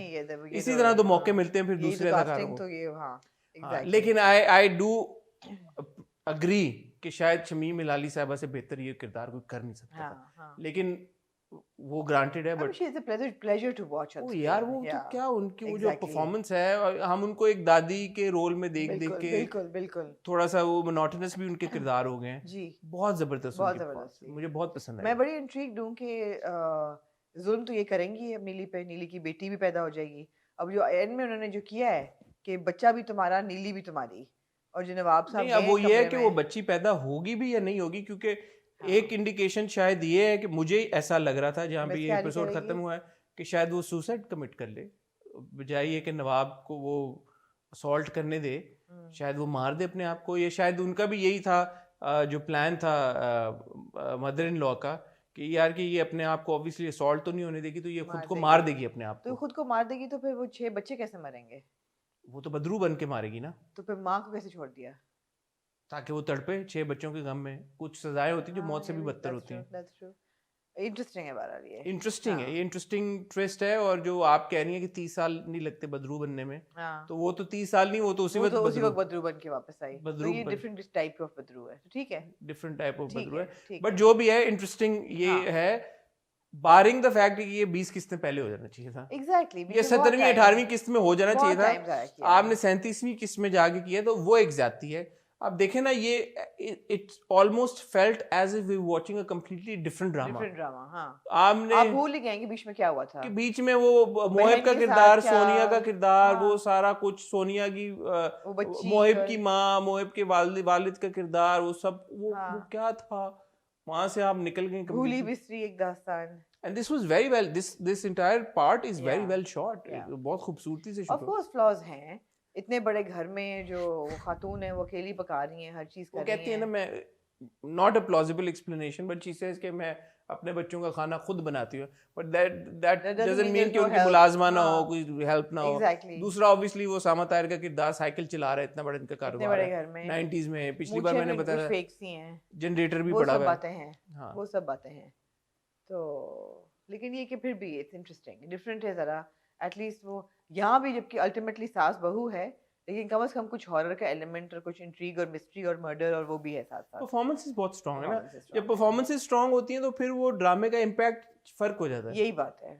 इसी तरह तो मौके मिलते हैं फिर दूसरे अदाकारों को। लेकिन आई डू अग्री कि शायद शमीम हिलाली साहबा से बेहतर ये किरदार कोई कर नहीं सकता था, लेकिन वो ग्रांटेड है, but she is a pleasure to watch. ओ यार वो तो क्या उनकी वो जो परफॉर्मेंस है, और हम उनको एक दादी के रोल में देख के बिल्कुल थोड़ा सा वो मोनोटोनस भी उनके किरदार हो गए हैं जी। बहुत जबरदस्त, मुझे बहुत पसंद है। मैं बड़ी इंट्रिग्ड हूं कि जुल्म तो ये करेंगी अब नीली पे, नीली की बेटी भी पैदा हो जाएगी। अब जो एंड में उन्होंने जो किया है कि बच्चा भी तुम्हारा, नीली भी तुम्हारी, और जो नवाब साहब, अब वो ये है कि वो बच्ची पैदा होगी भी या नहीं होगी, क्योंकि एक इंडिकेशन शायद ये है कि मुझे ऐसा लग रहा था जहाँ पे ये एपिसोड खत्म हुआ है कि शायद वो सुसाइड कमिट कर ले, बजाय ये कि नवाब को वो असॉल्ट करने दे, शायद वो मार दे अपने आप को। ये शायद उनका भी यही था जो प्लान था मदर इन लॉ का, कि यार कि ये अपने आप को ऑब्वियसली असॉल्ट तो नहीं होने देगी, तो ये खुद को मार देगी अपने आप को। तो खुद को मार देगी तो फिर वो 6 बच्चे कैसे मरेंगे? वो तो बदरू बन के मारेगी ना। तो फिर माँ को कैसे छोड़ दिया? ताकि वो तड़पे 6 बच्चों के गम में। कुछ सजाएं होती हैं जो मौत से भी बदतर होती हैं। इंटरेस्टिंग है बहरहाल ये। इंटरेस्टिंग है, ये इंटरेस्टिंग ट्विस्ट है। और जो आप कह रही हैं कि 30 साल नहीं लगते बदरू बनने में, तो वो तो 30 साल नहीं, वो तो उसी वक्त बदरू बन के वापस आई। तो ये डिफरेंट टाइप ऑफ बदरू है, ठीक है, डिफरेंट टाइप ऑफ बदरू है। बट जो भी है इंटरेस्टिंग ये है, बारिंग द फैक्ट कि ये 20 किस्तें पहले हो जाना चाहिए था। एग्जैक्टली ये 17वीं 18वीं किस्त में हो जाना चाहिए था। आपने 37वीं किस्त में जाके किया, तो वो एक ज्यादती है। आप देखें ना, ये it's almost felt as if we watching a completely different drama. हाँ। आपने आप भूल ही गए कि बीच में क्या हुआ था, कि बीच में वो मोहिब का किरदार, सोनिया का किरदार, वो सारा कुछ, सोनिया की मोहिब की माँ, मोहिब के वालिद का किरदार, वो सब वो क्या था, वहां से आप निकल गए। भूली बिसरी एक दास्तान। And this was very well, this entire part is very well shot. बहुत खूबसूरती से शूट। Of course flaws हैं, इतने बड़े घर में जो खातून है वो अकेली पका रही हैं, हर चीज कर रही हैं। वो कहती है ना, मैं not a plausible explanation but she says कि मैं अपने बच्चों का खाना खुद बनाती हो, but that doesn't doesn't mean mean there's कि no उनकी help. मुलाजमा ना हो, हाँ, कोई हेल्प ना हो। exactly. दूसरा ऑब्वियसली वो उसामा ताहिर का किरदार साइकिल चला रहा है, इतना बड़ा इनका इतने कारोबार बड़े है घर में 90s में। पिछली बार मूछें मैंने भी कुछ बताया फेक सी हैं, जनरेटर भी वो पड़ा सब हुआ है। बातें हैं, हाँ वो सब बातें हैं। तो लेकिन ये कि फिर भी इट्स इंटरेस्टिंग, डिफरेंट है ज़रा। एटलीस्ट वो यहाँ भी जबकि अल्टीमेटली सास बहू है, लेकिन कम से कम कुछ हॉरर का एलिमेंट और कुछ इंट्रीग और मिस्ट्री और मर्डर और वो भी है साथ साथ। परफॉर्मेंसेस बहुत स्ट्रांग है ना, Performances strong जब है। परफॉर्मेंसेस स्ट्रांग होती हैं तो फिर वो ड्रामे का इम्पैक्ट फर्क हो जाता है। यही बात है।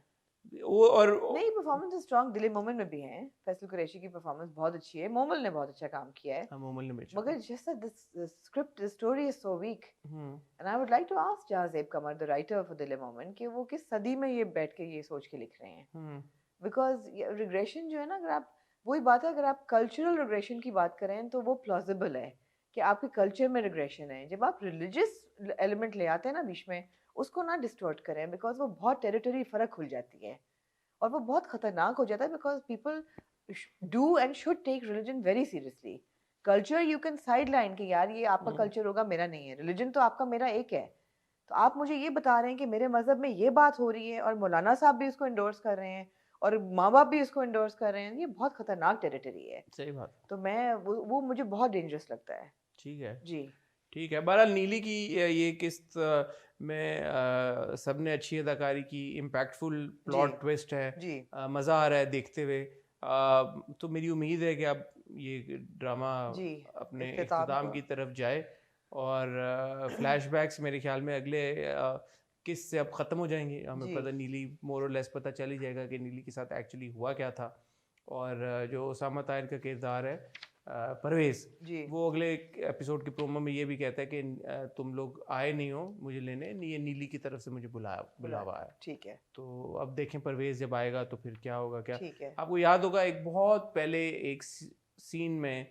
वो और नहीं, परफॉर्मेंस स्ट्रांग दिल मोमिन में भी हैं। फैसल कुरैशी की परफॉर्मेंस बहुत अच्छी है, मोमल ने बहुत अच्छा काम किया है, मोमल ने बेचा। मगर जैसा this script, the story is so weak. And I would like to ask Jahanzeb Qamar, the writer for Dil Momin, कि वो किस सदी में ये बैठ के ये सोच के लिख रहे हैं। बिकॉज रिग्रेशन जो है ना, अगर आप, वही बात है, अगर आप कल्चरल रिग्रेशन की बात करें तो वो प्लॉजिबल है कि आपके कल्चर में रिग्रेशन है। जब आप रिलीजियस एलिमेंट ले आते हैं ना बीच में, उसको ना डिस्टॉर्ट करें, बिकॉज वो बहुत टेरिटरी फ़र्क खुल जाती है और वो बहुत ख़तरनाक हो जाता है। Because people do and should take religion very seriously. Culture you can side line कि यार ये आपका कल्चर होगा, मेरा नहीं है। रिलीजन तो आपका मेरा एक है। तो आप मुझे ये बता रहे हैं कि मेरे मज़हब में ये बात हो रही है और मौलाना साहब भी इसको इंडोर्स कर रहे हैं और माँ बाप भी इसको इंडोर्स कर रहे हैं, ये बहुत खतरनाक टेरिटरी है। सही बात। तो मैं वो मुझे बहुत डेंजरस लगता है। ठीक है जी, ठीक है। बहरहाल नीली की ये किस्त में सबने अच्छी अदाकारी की, इम्पैक्टफुल प्लॉट ट्विस्ट है, जी, मज़ा आ रहा है देखते हुए। तो मेरी उम्मीद है कि अब ये ड्रामा जी, अपने इख्तिताम इख्तिताम को। की तरफ जाए और फ्लैशबैक्स मेरे ख्याल में अगले किस से अब ख़त्म हो जाएंगे। हमें जी, पता नीली मोर और लेस पता चल ही जाएगा कि नीली के साथ एक्चुअली हुआ क्या था। और जो उसामा ताहिर का किरदार है परवेज़, जी, वो अगले एपिसोड के प्रोमो में ये भी कहता है कि तुम लोग आए नहीं हो मुझे लेने, ये नीली की तरफ से मुझे बुलावा है। ठीक है, तो अब देखें परवेज़ जब आएगा तो फिर क्या होगा। क्या ठीक है। आपको याद होगा एक बहुत पहले एक सीन में,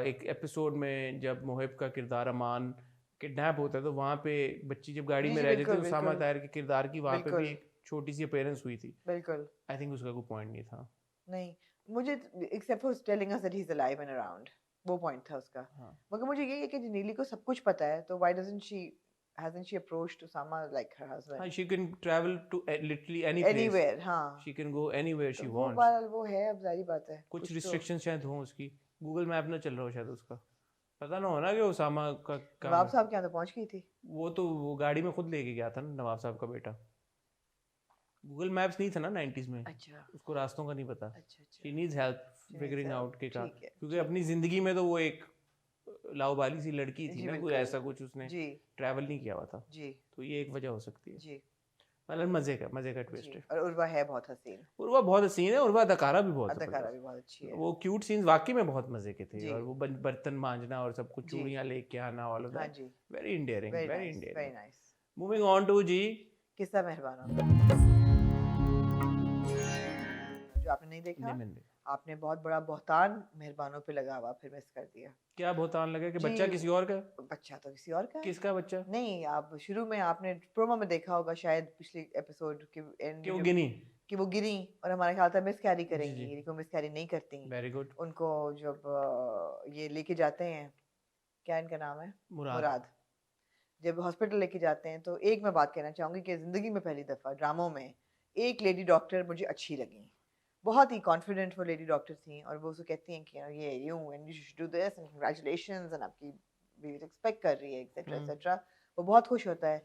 एक एपिसोड में जब मोहिब का किरदार अमान किडनैप होता है, तो वहाँ पे बच्ची जब गाड़ी जी, में जी, रह जाती है, बिल्कुल, उसामा बिल्कुल, ताहिर के किरदार की वहाँ पे भी बिल्कुल, एक छोटी सी अपीयरेंस हुई थी। बिल्कुल। आई थिंक उसका कोई पॉइंट नहीं था। नहीं, मुझे except for telling us that he is alive and around, वो पॉइंट था उसका। हाँ मगर मुझे ये है कि नीली को सब कुछ पता है, तो why doesn't she, hasn't she approached Osama like her husband? हाँ, she can travel to literally any place. Anywhere, हाँ। She can go anywhere तो she वो wants. बात वो है, अब जारी बात है। कुछ तो रिस्ट्रिक्शंस शायद हों उसकी, गूगल मैप ना चल रहा हो शायद उसका, पता ना हो ना कि उसामा का काम नवाब है। साहब के यहाँ तो पहुँच गई थी। वो गाड़ी में खुद लेके गया था ना नवाब साहब का बेटा। गूगल मैप्स नहीं था ना 90s में, अच्छा, उसको रास्तों का नहीं पता। अच्छा, अच्छा। She needs help needs figuring help, out के का, ठीक है, क्योंकि ठीक अपनी ज़िंदगी में तो वो एक लाउबाली सी लड़की थी जी, ना, कोई बिल्कुल। ऐसा कुछ उसने जी, ट्रैवल नहीं किया हुआ था। जी, तो ये एक वजह हो सकती है। जी, मतलब मज़े का ट्विस्ट जी। है। और उर्वा है बहुत हसीन, उर्वा बहुत हसीन है, उर्वा अदाकारा भी बहुत अदाकारा जबरदस्त। भी बहुत अच्छी है। वो क्यूट सीन्स वाकई में बहुत मजे के थे। जी, और वो बर्तन मांजना और सब कुछ, जी, चूड़ियां लेके आना, ऑल ऑफ हाँ दैट, जी, very endearing, very very nice, very endearing. Nice. Moving on to जी, किस्सा मेहरबानों जो आपने नहीं देखा, निमिंद। आपने बहुत बड़ा बहतान मेहरबानों पे लगा हुआ, फिर मिस कर दिया। क्या बहुतान लगा कि जी, बच्चा किसी और का? बच्चा तो किसी और का है। किसका बच्चा? नहीं, आप शुरू में आपने प्रोमो में देखा होगा शायद, पिछले एपिसोड के एंड कि में वो जब गिनी। कि वो गिरी और हमारा ख्याल था मिस कैरी जी करेंगी, जी, लेकिन मिस कैरी नहीं करती। Very good. उनको जब ये लेके जाते हैं, क्या इनका नाम है, मुराद। मुराद, जब हॉस्पिटल लेके जाते हैं, तो एक मैं बात कहना चाहूँगी कि ज़िंदगी में पहली दफ़ा ड्रामों में एक लेडी डॉक्टर मुझे अच्छी लगी। बहुत ही कॉन्फिडेंट वो लेडी डॉक्टर थी और वो उसको कहती हैं कि ये यूँ and you should do this and congratulations and आपकी बीवी एक्सपेक्ट कर रही है एक्सेट्रा एक्सेट्रा। वो बहुत खुश होता है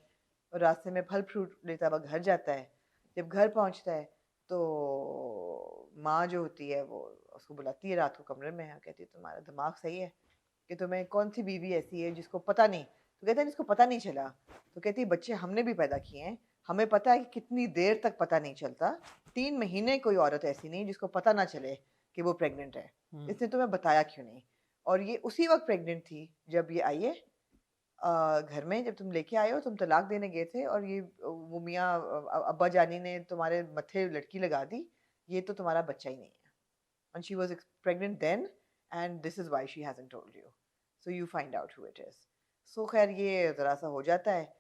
और रास्ते में फल फ्रूट लेता हुआ घर जाता है। जब घर पहुंचता है तो माँ जो होती है वो उसको बुलाती है रात को कमरे में और कहती है तुम्हारा दिमाग सही है कि तुम्हें कौन सी बीवी ऐसी है जिसको पता नहीं। तो कहते हैं जिसको पता नहीं चला। तो कहती है बच्चे हमने भी पैदा किए हैं, हमें पता है कि कितनी देर तक पता नहीं चलता। 3 महीने कोई औरत ऐसी नहीं जिसको पता ना चले कि वो प्रेग्नेंट है। इसने तुम्हें बताया क्यों नहीं? और ये उसी वक्त प्रेग्नेंट थी जब ये आई है घर में, जब तुम लेके आए हो, तुम तलाक देने गए थे और ये वो मियाँ अब्बा जानी ने तुम्हारे मत्थे लड़की लगा दी। ये तो तुम्हारा बच्चा ही नहीं है। And she was pregnant then and this is why she hasn't told you. So you find out who it is. So खैर ये ज़रा सा हो जाता है।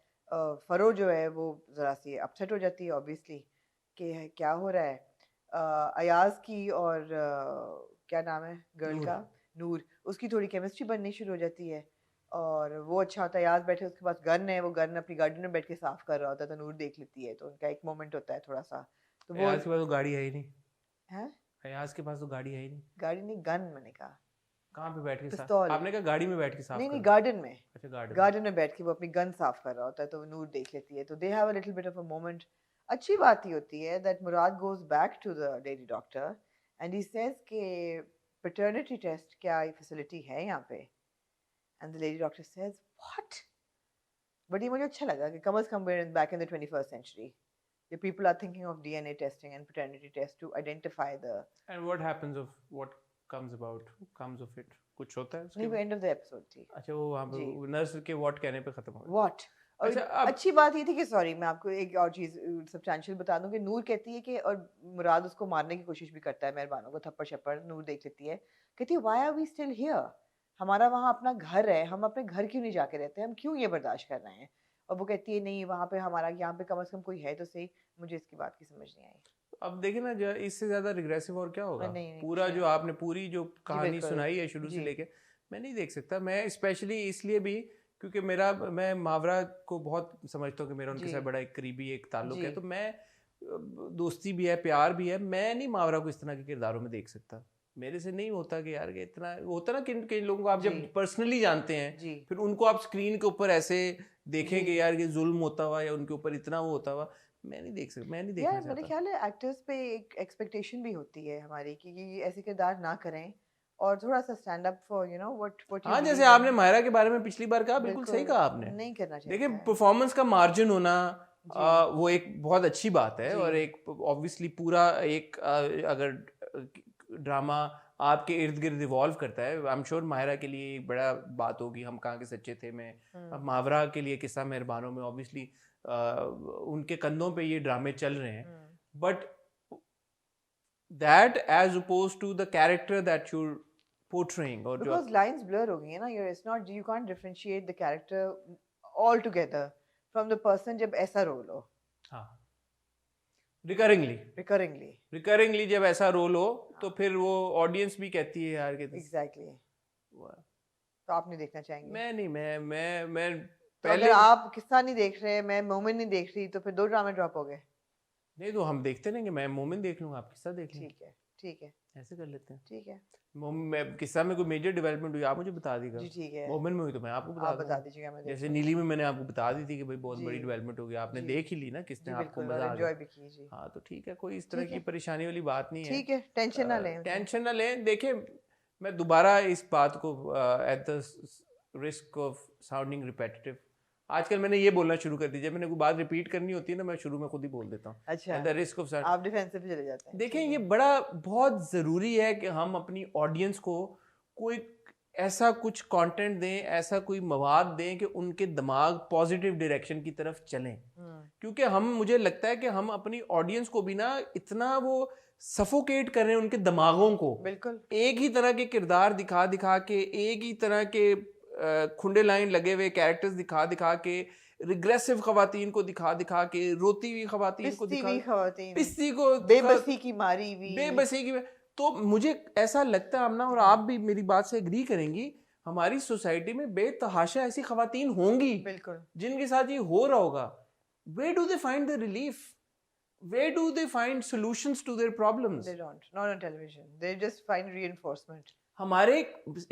फ़रो जो है वो ज़रा सी अपसेट हो जाती है ऑब्वियसली कि क्या हो रहा है। अयाज की और क्या नाम है गर्ल का, नूर, उसकी थोड़ी केमिस्ट्री बननी शुरू हो जाती है और वो अच्छा होता है, याद बैठे उसके पास गन है, वो गन अपनी गार्डन में बैठ के साफ कर रहा होता है तो नूर देख लेती है, तो उनका एक मोमेंट होता है थोड़ा सा, तो वो अयाज के पास तो गाड़ी है ही नहीं, है अयाज के पास तो गाड़ी है ही नहीं। गाड़ी नहीं, गन मैंने कहा, कहाँ पे बैठ के साफ? पिस्तौल। आपने कहा गाड़ी में बैठ के साफ नहीं नहीं, कर? गार्डन में, अच्छा गार्डन। गार्डन में बैठ के वो अपनी गन साफ कर रहा होता है, तो वो नूर देख लेती है, तो they have a little bit of a moment. अच्छी बात ही होती है that Murad goes back to the lady doctor and he says के पैटर्निटी टेस्ट क्या फैसिलिटी है यहाँ पे, and the lady doctor says what, but ये मुझे अच्छा लगा कि कम से कम we're back in the 21st century, the people are thinking of DNA testing and paternity test to identify the, And what happens of what comes of it? कुछ होता है उसके नहीं वो बाद? एंड ऑफ द एपिसोड थी। अच्छा वो वहाँ पे जी। नर्स के व्हाट कहने पे खत्म हो गया। व्हाट, और अच्छा, अब- अच्छी बात ये थी कि सॉरी मैं आपको एक और चीज सब्सटेंशियल बता दूं कि नूर कहती है कि, और मुराद उसको मारने की कोशिश भी करता है मेहरबानों को, थप्पड़ शप्पड़ नूर देख लेती है, कहती है why are we still here, हमारा वहाँ अपना घर है, हम अपने घर क्यों नहीं जाके रहते, हम क्यों ये बर्दाश्त कर रहे हैं, और वो कहती है नहीं वहाँ पे हमारा, यहाँ पे कम से कम कोई है तो सही। मुझे इसकी बात की समझ नहीं आई। अब देखिए ना, इससे ज्यादा रिग्रेसिव और क्या होगा? नहीं, पूरा कुछ जो नहीं। आपने पूरी जो कहानी बिल्कुल। सुनाई है शुरू से जी। लेके, मैं नहीं देख सकता। मैं स्पेशली इसलिए भी क्योंकि मैं मावरा को बहुत समझता हूँ कि मेरा उनके जी। साथ बड़ा एक करीबी एक ताल्लुक है, जी। तो मैं दोस्ती भी है, प्यार भी है, मैं नहीं मावरा को इस तरह के किरदारों में देख सकता। मेरे से नहीं होता कि यार इतना होता ना, किन किन लोगों को आप जी। जब पर्सनली जानते हैं जी। फिर उनको आप स्क्रीन के ऊपर ऐसे देखें जी। कि यार ये जुल्म होता हुआ या उनके ऊपर इतना वो होता हुआ, मैं नहीं देख सकता, मैं नहीं देखना यार मेरे चाहता। ख्याल है एक्टर्स पे एक एक्सपेक्टेशन भी होती है हमारी कि ये ऐसे किरदार ना करें और थोड़ा सा stand up for you know what हाँ, जैसे आपने मायरा के बारे में पिछली बार कहा, बिल्कुल सही कहा आपने। नहीं करना चाहिए। देखिए परफॉर्मेंस का मार्जिन होना जी। वो एक बहुत अच्छी बात है, जी। और एक ऑब्वियसली पूरा एक अगर ड्रामा आपके इर्द गिर्द इवॉल्व करता है, आई एम श्योर मायरा के लिए एक बड़ा बात होगी हम कहाँ के सच्चे थे में, अब मावरा के लिए किस्सा मेहरबानों में ऑब्वियसली उनके कंधों पे ये ड्रामे चल रहे हैं, but that as opposed to the character that you portraying, or because lines blur हो गई है ना, it's not, you can't differentiate the character altogether from the person जब ऐसा रोल हो। हाँ, रिकरिंगली जब ऐसा रोल हो तो फिर वो ऑडियंस भी कहती है यार कि एग्जैक्टली, तो आप नहीं देखना चाहेंगे? मैं नहीं, मैं तो अगर आप किस्सा नहीं देख रहे, मैं मोमिन नहीं देख रही, तो फिर 2 ड्रामे ड्रॉप हो गए। नहीं तो हम देखते रहेंगे, मैं मोमिन देख लूंगा, आप किस्सा देख लेंगे। ठीक है ऐसे कर लेते हैं। ठीक है। मैं किस्सा में कोई मेजर डेवलपमेंट हुई आप मुझे बता दीजिएगा। जी ठीक है। मोमिन में हुई तो मैं आपको बता दीजिएगा। मैं जैसे नीली में मैंने आपको बता दी थी कि भाई बहुत बड़ी डेवलपमेंट हो गई, आपने देख ही ली ना, किसने आपको मजा आ गया। हाँ तो ठीक है, कोई इस तरह की परेशानी वाली बात नहीं है। ठीक है, टेंशन ना लें। देखिए मैं दोबारा इस बात को at the risk of sounding repetitive, आजकल मैंने ये बोलना शुरू कर दिया, मैंने कोई बात रिपीट करनी होती है ना, मैं शुरू में खुद ही बोल देता हूँ। अच्छा, द रिस्क ऑफ आप डिफेंसिव पे चले जाते हैं। देखें ये बड़ा बहुत ज़रूरी है कि हम अपनी ऑडियंस को कोई ऐसा कुछ कंटेंट दें, ऐसा कोई मवाद दें कि उनके दिमाग पॉजिटिव डायरेक्शन की तरफ चलें, क्योंकि मुझे लगता है कि हम अपनी ऑडियंस को भी ना इतना वो सफोकेट कर रहे हैं उनके दिमागों को। बिल्कुल एक ही तरह के किरदार दिखा दिखा के, एक ही तरह के खुंडे लाइन लगे हुए कैरेक्टर्स दिखा दिखा के, रिग्रेसिव खवातीन को दिखा दिखा के, रोती हुई खवातीन को दिखा, पिस्ती को बेबसी की मारी हुई, बेबसी की। तो मुझे ऐसा लगता है आमना, और आप भी मेरी बात से एग्री करेंगी, हमारी सोसाइटी में बेतहाशा ऐसी खवातीन होंगी बिल्कुल जिनके साथ ये हो रहा होगा। Where do they find the relief? Where do they find solutions to their problems? They don't, not on television. They just find reinforcement. हमारे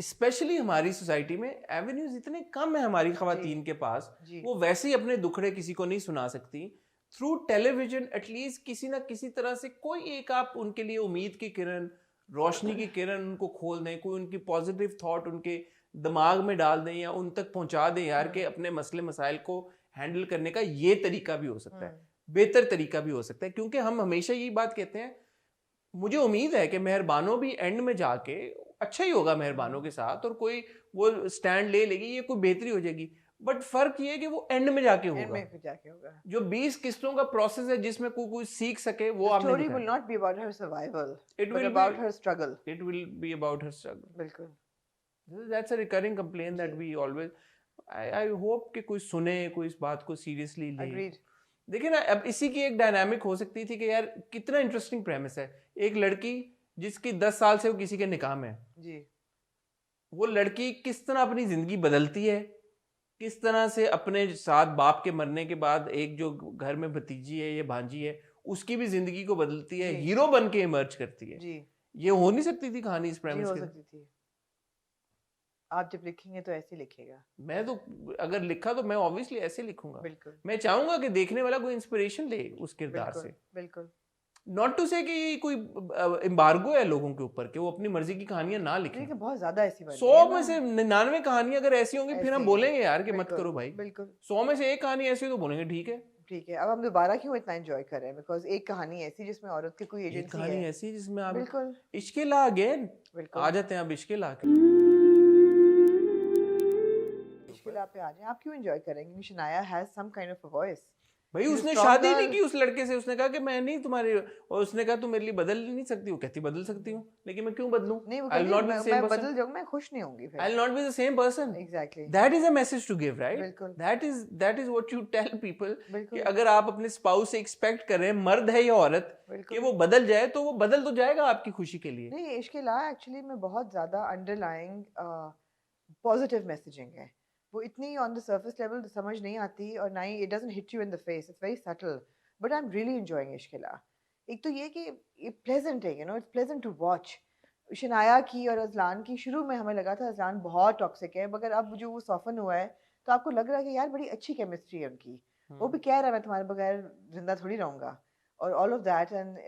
स्पेशली हमारी सोसाइटी में एवेन्यूज इतने कम है हमारी खवातीन के पास, वो वैसे ही अपने दुखड़े किसी को नहीं सुना सकती। थ्रू टेलीविजन एटलीस्ट किसी ना किसी तरह से कोई एक आप उनके लिए उम्मीद की किरण, रोशनी की किरण उनको खोल दें, कोई उनकी पॉजिटिव थॉट उनके दिमाग में डाल दें या उन तक पहुंचा दें यार के अपने मसले मसाइल को हैंडल करने का ये तरीका भी हो सकता है, बेहतर तरीका भी हो सकता है। क्योंकि हम हमेशा यही बात कहते हैं, मुझे उम्मीद है कि मेहरबानों भी एंड में जाके अच्छा ही होगा मेहरबानों के साथ, और कोई वो स्टैंड ले लेगी, ये कोई बेहतरी हो जाएगी, बट फर्क ये है कि वो एंड में जाके होगा। जो 20 किस्तों का प्रोसेस है जिसमें कोई सीख सके, वो आपने story will not be about her survival, it will about her struggle. It will be about her struggle. बिल्कुल, that's a recurring complaint that we always, I hope कि कोई सुने, कोई इस बात को सीरियसली ले। देखिए ना, अब इसी की एक डायनामिक हो सकती थी कि यार कितना इंटरेस्टिंग प्रेमिस है, एक लड़की जिसकी 10 साल से वो किसी के निकाह में है जी, वो लड़की किस तरह अपनी जिंदगी बदलती है, किस तरह से अपने साथ बाप के मरने के बाद एक जो घर में भतीजी है या भांजी है उसकी भी जिंदगी को बदलती है, हीरो बन के इमर्ज करती है जी। ये हो नहीं सकती थी कहानी इस प्रेमिस हो सकती थी। आप जब लिखेंगे तो ऐसे लिखेगा। मैं तो अगर लिखा तो मैं ऑब्वियसली ऐसे लिखूंगा। बिल्कुल। मैं चाहूंगा कि देखने वाला कोई इंस्पिरेशन ले उस किरदार से। बिल्कुल। नॉट टू से कि ये कोई एम्बार्गो है लोगों के ऊपर कि वो अपनी मर्जी की कहानियां ना लिखें। बहुत ज्यादा ऐसी 100 में से 99 कहानियां अगर ऐसी होंगी फिर हम बोलेंगे यार कि मत करो भाई। बिल्कुल। 100 में से एक कहानी ऐसी हो तो बोलेंगे ठीक है। ठीक है। अब हम दोबारा क्यों इतना एंजॉय कर रहे हैं? बिकॉज़ एक कहानी ऐसी जिसमें औरत की कोई एजेंसी है, कहानी ऐसी जिसमें आप बिल्कुल इश्किला अगेन आ जाते हैं। अब इश्किला के इश्किला पे आ जाएं। आप क्यों एंजॉय करेंगे? Shanaya has some kind of a voice. भाई उसने शादी नहीं की उस लड़के से, उसने कहा कि मैं नहीं तुम्हारी, और उसने कहा तुम मेरे लिए बदल नहीं सकती। वो कहती बदल सकती हूँ लेकिन मैं क्यों बदलूं? I'll not be the same person. मैं बदल जाऊंगा, मैं खुश नहीं होंगी फिर। I'll not be the same person. Exactly. That is a message to give, right? बिल्कुल। That is what you tell people कि अगर आप अपने स्पाउस से एक्सपेक्ट कर रहे हैं, मर्द है या औरत, कि वो बदल जाए तो वो बदल तो जाएगा आपकी खुशी के लिए। नहीं, इश्किला एक्चुअली में बहुत ज्यादा अंडरलाइंग पॉजिटिव मैसेजिंग है। वो इतनी ऑन द सरफेस लेवल समझ नहीं आती और ना ही it doesn't hit you in the face, it's very subtle, but I am really enjoying Ishq-e-Laa. एक तो ये कि ये प्लेजेंट है, you know, it's pleasant to watch. Shanaya की और अजलान की शुरू में हमें लगा था अजलान बहुत टॉक्सिक है, मगर अब जो वो सॉफन हुआ है तो आपको लग रहा है कि यार बड़ी अच्छी केमिस्ट्री है उनकी। वो भी कह रहा है मैं तुम्हारे बगैर जिंदा थोड़ी रहूंगा और all of that, and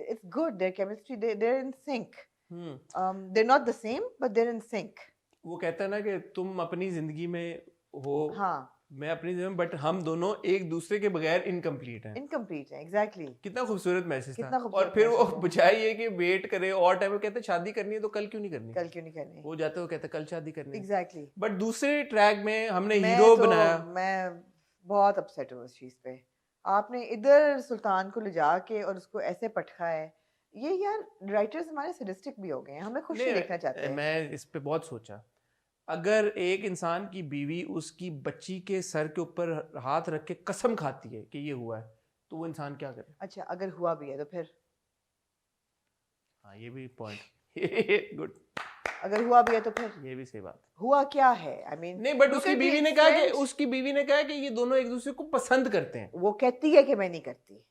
it's good, their chemistry, they're in sync. They're not the same but they're in sync. वो कहता है ना कि तुम अपनी जिंदगी में हो, हाँ मैं अपनी जिंदगी में, बट हम दोनों एक दूसरे के बगैर इनकम्प्लीट हैं। इनकम्प्लीट हैं, एग्जैक्टली। कितना खूबसूरत मैसेज था। और फिर वो बचाई है कि वेट करे और टाइम में, कहते शादी करनी है तो कल क्यों नहीं करनी, कल क्यों नहीं करनी, वो जाते हो कहते कल शादी करनी। एग्जैक्टली। बट दूसरे ट्रैक में हमने हीरो बनाया। मैं बहुत अपसेट हूँ इस चीज पे। आपने इधर सुल्तान को ले जाके और उसको ऐसे पटका है, ये यार राइटर्स हमारे सैडिस्टिक भी हो गए हैं, हमें खुश नहीं देखना चाहते। मैं इस पे बहुत सोचा, अगर एक इंसान की बीवी उसकी बच्ची के सर के ऊपर हाथ रख के कसम खाती है कि ये हुआ है तो वो इंसान क्या करे? अच्छा, अगर हुआ भी है तो फिर? हाँ ये भी पॉइंट गुड। अगर हुआ भी है तो फिर? ये भी सही बात। हुआ क्या है? I mean, नहीं, बट उसकी बीवी ने कहा कि ये दोनों एक दूसरे को पसंद करते हैं। वो कहती है कि मैं नहीं करती,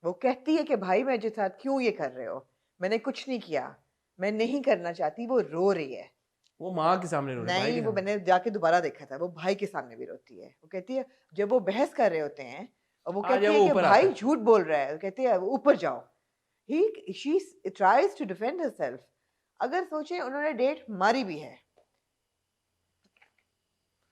वो कहती है कि भाई मेरे साथ क्यों ये कर रहे हो, मैंने कुछ नहीं किया, मैं नहीं करना चाहती। वो रो रही है, वो माँ के सामने रो रही है। नहीं, वो मैंने जाके दोबारा देखा था, वो भाई के सामने भी रोती है। वो कहती है, जब वो बहस कर रहे होते हैं और वो कहती है कि भाई झूठ बोल रहा है, कहती है ऊपर जाओ। she tries to defend herself। अगर सोचे उन्होंने डेट मारी भी है,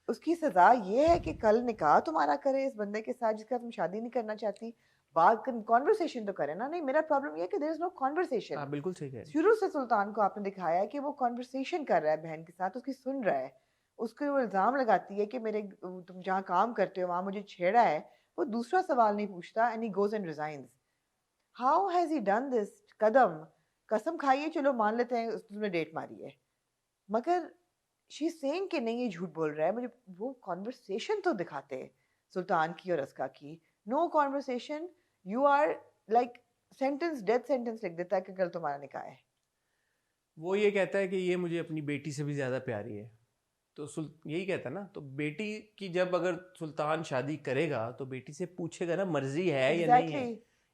उसकी सजा ये है कि कल निकाह तुम्हारा करे इस बंदे के साथ जिसका तुम शादी नहीं करना चाहती। बात कॉन्वर्सेशन तो करे ना। नहीं, मेरा प्रॉब्लम ये है कि देयर इज नो कॉन्वर्सेशन। बिल्कुल सही कह रही। शुरू से सुल्तान को आपने दिखाया है कि वो कॉन्वर्सेशन कर रहा है बहन के साथ, उसकी सुन रहा है। उसको वो इल्जाम लगाती है कि तुम जहाँ काम करते हो वहाँ मुझे छेड़ा है, वो दूसरा सवाल नहीं पूछता, and he goes and resigns. How has he done this? कसम खाइए, चलो मान लेते हैं तुमने डेट मारी है, मगर शी इज सेइंग कि नहीं ये झूठ बोल रहा है। मुझे वो कॉन्वर्सेशन तो दिखाते सुल्तान की और अस्का की। No conversation, you are like sentence, death sentence लिख देता है कि कल तुम्हारा निकाह है। वो ये कहता है कि ये मुझे अपनी बेटी से भी ज्यादा प्यारी है, तो यही कहता ना। तो बेटी की जब अगर सुल्तान शादी करेगा तो बेटी से पूछेगा ना मर्जी है या नहीं है।